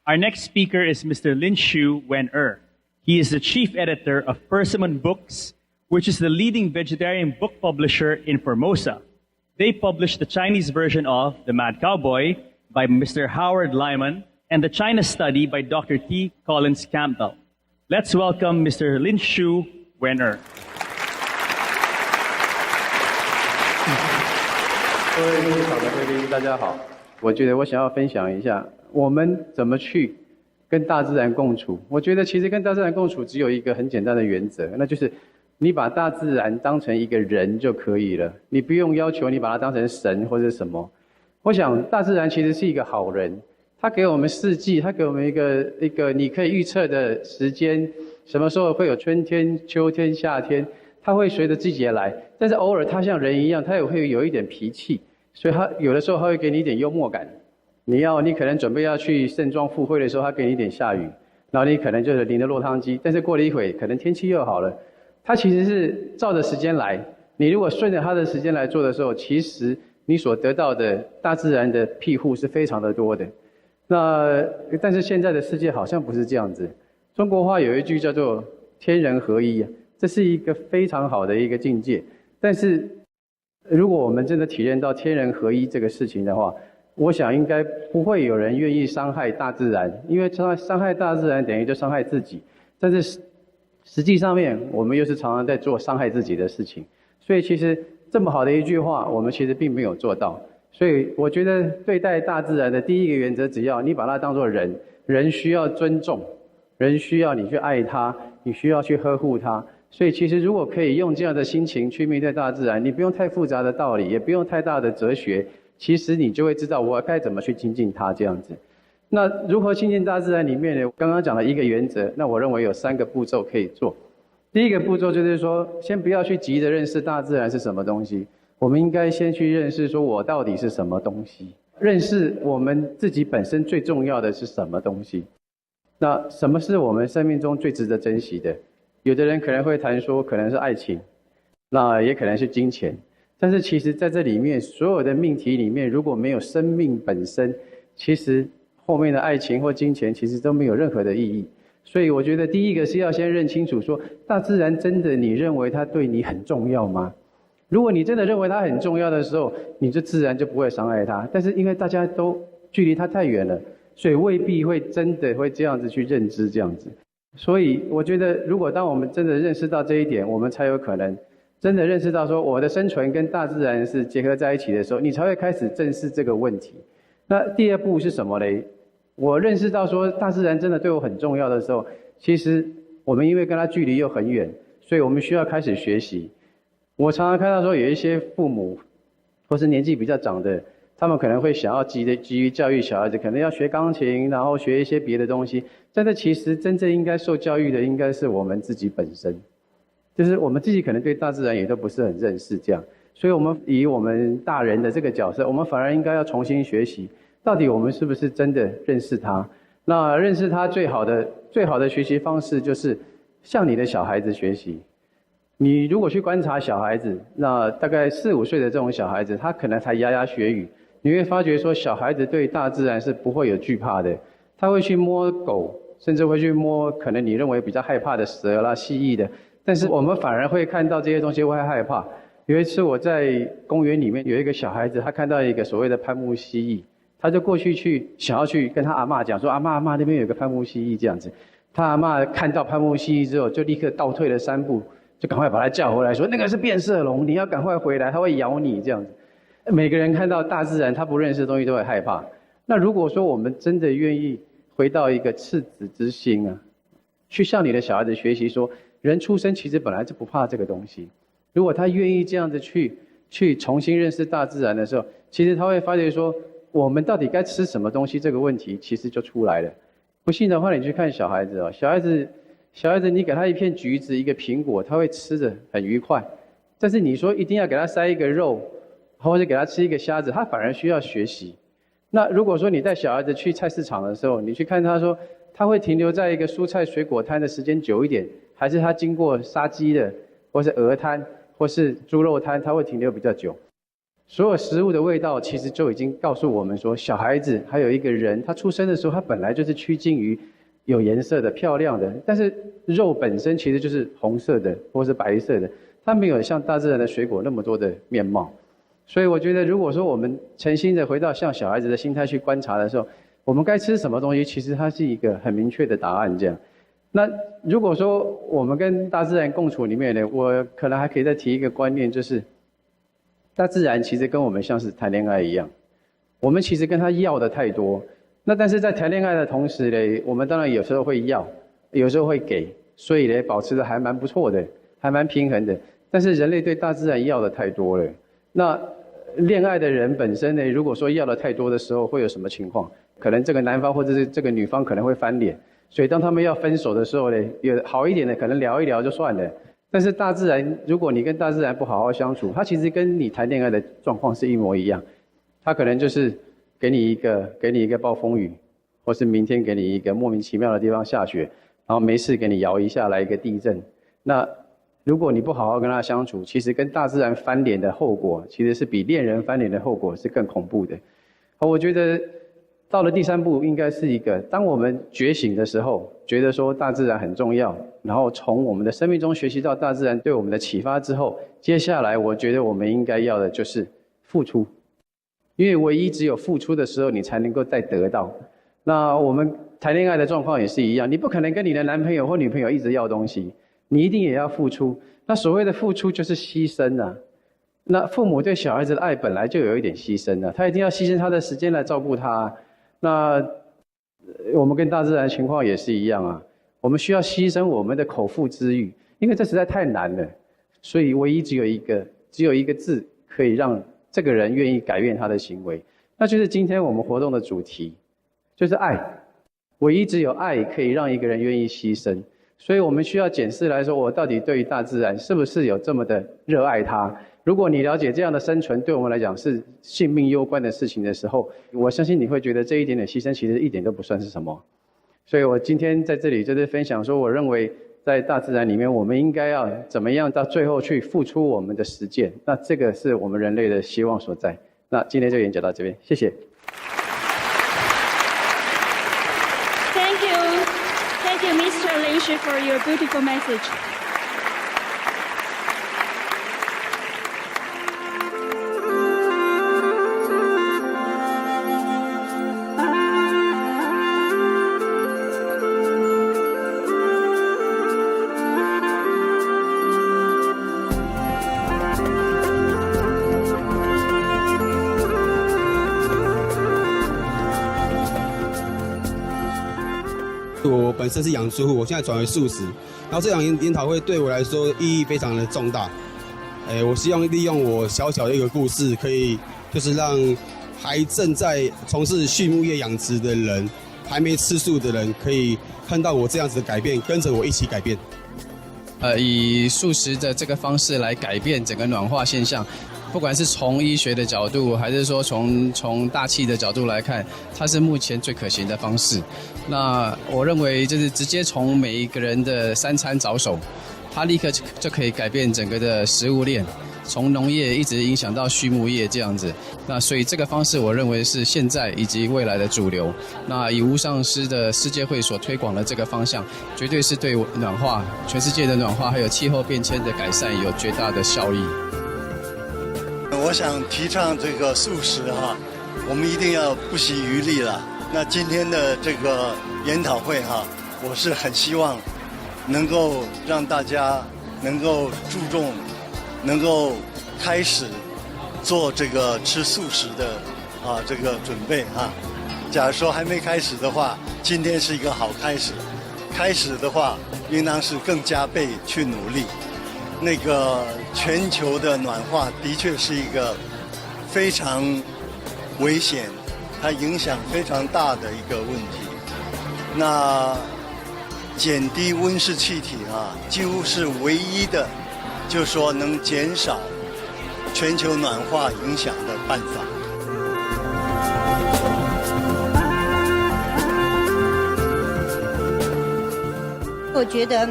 Our next speaker is Mr. Lin Shu Wen-er. He is the chief editor of Persimmon Books, which is the leading vegetarian book publisher in Formosa. They published the Chinese version of The Mad Cowboy by Mr. Howard Lyman and the China Study by Dr. T. Collins Campbell. Let's welcome Mr. Lin Shu Wen-er. 各位现场的贵宾，大家好。我觉得我想要分享一下，我们怎么去跟大自然共处。我觉得其实跟大自然共处只有一个很简单的原则，那就是你把大自然当成一个人就可以了，你不用要求你把它当成神或者什么。我想大自然其实是一个好人，它给我们四季，它给我们一个你可以预测的时间，什么时候会有春天、秋天、夏天。它会随着季节来，但是偶尔它像人一样，它也会有一点脾气，所以它有的时候它会给你一点幽默感。你可能准备要去盛装赴会的时候，它给你一点下雨，然后你可能就是淋着落汤鸡，但是过了一会，可能天气又好了。它其实是照着时间来，你如果顺着它的时间来做的时候，其实你所得到的大自然的庇护是非常的多的。但是现在的世界好像不是这样子。中国话有一句叫做天人合一啊。这是一个非常好的一个境界，但是如果我们真的体验到天人合一这个事情的话，我想应该不会有人愿意伤害大自然，因为伤害大自然等于就伤害自己。但是实际上面，我们又是常常在做伤害自己的事情，所以其实这么好的一句话，我们其实并没有做到。所以我觉得对待大自然的第一个原则，只要你把它当作人，人需要尊重，人需要你去爱它，你需要去呵护它。所以其实如果可以用这样的心情去面对大自然，你不用太复杂的道理，也不用太大的哲学，其实你就会知道我该怎么去亲近它这样子。那如何亲近大自然里面呢？刚刚讲了一个原则，那我认为有3个步骤可以做。第一个步骤就是说，先不要去急着认识大自然是什么东西，我们应该先去认识说我到底是什么东西，认识我们自己本身最重要的是什么东西。那什么是我们生命中最值得珍惜的？有的人可能会谈说，可能是爱情，那也可能是金钱。但是其实在这里面，所有的命题里面，如果没有生命本身，其实后面的爱情或金钱其实都没有任何的意义。所以我觉得第一个是要先认清楚说，大自然真的你认为它对你很重要吗？如果你真的认为它很重要的时候，你就自然就不会伤害它。但是因为大家都距离它太远了，所以未必会真的会这样子去认知这样子。所以我觉得，如果当我们真的认识到这一点，我们才有可能真的认识到说，我的生存跟大自然是结合在一起的时候，你才会开始正视这个问题。那第二步是什么嘞？我认识到说大自然真的对我很重要的时候，其实我们因为跟它距离又很远，所以我们需要开始学习。我常常看到说有一些父母或是年纪比较长的，他们可能会想要急于教育小孩子，可能要学钢琴，然后学一些别的东西。但是其实真正应该受教育的应该是我们自己本身，就是我们自己可能对大自然也都不是很认识这样。所以我们以我们大人的这个角色，我们反而应该要重新学习，到底我们是不是真的认识它。那认识它最好的学习方式就是向你的小孩子学习。你如果去观察小孩子，那大概4、5岁的这种小孩子，他可能才牙牙学语，你会发觉说小孩子对大自然是不会有惧怕的，他会去摸狗，甚至会去摸可能你认为比较害怕的蛇啦、蜥蜴的，但是我们反而会看到这些东西会害怕。有一次我在公园里面，有一个小孩子，他看到一个所谓的攀木蜥蜴，他就过去想要去跟他阿嬷讲说，阿嬷那边有个攀木蜥蜴这样子。他阿嬷看到攀木蜥蜴之后，就立刻倒退了3步，就赶快把他叫回来说，那个是变色龙，你要赶快回来，它会咬你这样子。每个人看到大自然他不认识的东西都会害怕。那如果说我们真的愿意回到一个赤子之心啊，去向你的小孩子学习说，人出生其实本来就不怕这个东西。如果他愿意这样子去重新认识大自然的时候，其实他会发觉说，我们到底该吃什么东西这个问题其实就出来了。不信的话，你去看小孩子哦，小孩子你给他一片橘子、一个苹果，他会吃得很愉快。但是你说一定要给他塞一个肉，或者给他吃一个虾子，他反而需要学习。那如果说你带小孩子去菜市场的时候，你去看他说，他会停留在一个蔬菜水果摊的时间久一点，还是他经过杀鸡的，或是鹅摊，或是猪肉摊，他会停留比较久。所有食物的味道其实就已经告诉我们说，小孩子还有一个人，他出生的时候他本来就是趋近于有颜色的、漂亮的，但是肉本身其实就是红色的或是白色的，它没有像大自然的水果那么多的面貌。所以我觉得，如果说我们诚心的回到像小孩子的心态去观察的时候，我们该吃什么东西，其实它是一个很明确的答案这样。那如果说我们跟大自然共处里面呢，我可能还可以再提一个观念，就是大自然其实跟我们像是谈恋爱一样，我们其实跟他要的太多。那但是在谈恋爱的同时呢，我们当然有时候会要，有时候会给，所以呢保持的还蛮不错的，还蛮平衡的。但是人类对大自然要的太多了。那恋爱的人本身呢，如果说要的太多的时候，会有什么情况？可能这个男方或者是这个女方可能会翻脸。所以当他们要分手的时候呢，有好一点的可能聊一聊就算了。但是大自然，如果你跟大自然不好好相处，它其实跟你谈恋爱的状况是一模一样。它可能就是给你一个暴风雨，或是明天给你一个莫名其妙的地方下雪，然后没事给你摇一下来一个地震。那如果你不好好跟他相处，其实跟大自然翻脸的后果，其实是比恋人翻脸的后果是更恐怖的。好，我觉得到了第3步，应该是一个，当我们觉醒的时候，觉得说大自然很重要，然后从我们的生命中学习到大自然对我们的启发之后，接下来我觉得我们应该要的就是付出，因为唯一只有付出的时候，你才能够再得到。那我们谈恋爱的状况也是一样，你不可能跟你的男朋友或女朋友一直要东西，你一定也要付出。那所谓的付出就是牺牲啊。那父母对小孩子的爱本来就有一点牺牲啊，他一定要牺牲他的时间来照顾他。那我们跟大自然的情况也是一样啊，我们需要牺牲我们的口腹之欲，因为这实在太难了。所以唯一只有一个字可以让这个人愿意改变他的行为，那就是今天我们活动的主题，就是爱。唯一只有爱可以让一个人愿意牺牲。所以我们需要检视来说，我到底对于大自然是不是有这么的热爱它。如果你了解这样的生存对我们来讲是性命攸关的事情的时候，我相信你会觉得这一点点牺牲其实一点都不算是什么。所以我今天在这里就是分享说，我认为在大自然里面，我们应该要怎么样到最后去付出我们的实践，那这个是我们人类的希望所在。那今天就演讲到这边，谢谢。Thank you, Mr. Lin Shi, for your beautiful message. 身是养猪户，我现在转为素食。然后这场研讨会对我来说意义非常的重大。我希望利用我小小的一个故事，可以就是让还正在从事畜牧业养殖的人，还没吃素的人，可以看到我这样子的改变，跟着我一起改变。以素食的这个方式来改变整个暖化现象，不管是从医学的角度，还是说从大气的角度来看，它是目前最可行的方式。那我认为就是直接从每一个人的三餐着手，它立刻就可以改变整个的食物链，从农业一直影响到畜牧业这样子。那所以这个方式我认为是现在以及未来的主流。那以无上师的世界会所推广的这个方向，绝对是对暖化、全世界的暖化还有气候变迁的改善有绝大的效益。我想提倡这个素食哈，我们一定要不惜余力了。那今天的这个研讨会哈，我是很希望能够让大家能够注重，能够开始做这个吃素食的这个准备啊。假如说还没开始的话，今天是一个好开始。开始的话，应当是更加倍去努力。那个全球的暖化的确是一个非常危险，它影响非常大的一个问题。那减低温室气体几乎是唯一的，就是说能减少全球暖化影响的办法。我觉得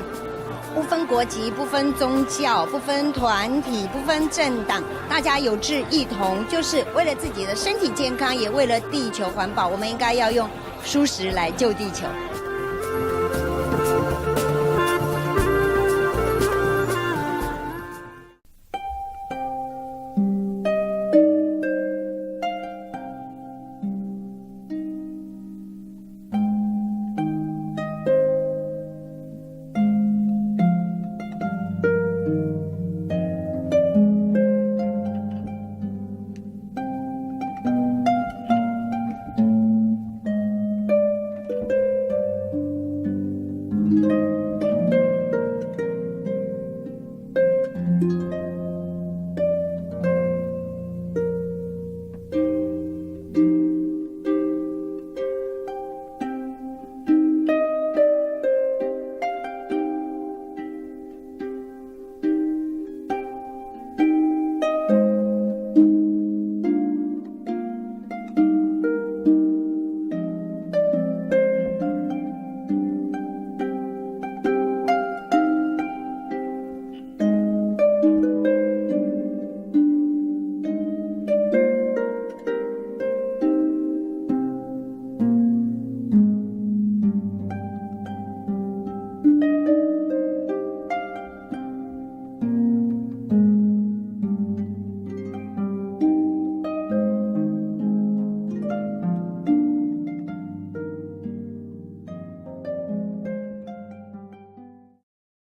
不分国籍、不分宗教、不分团体、不分政党，大家有志一同，就是为了自己的身体健康，也为了地球环保，我们应该要用蔬食来救地球。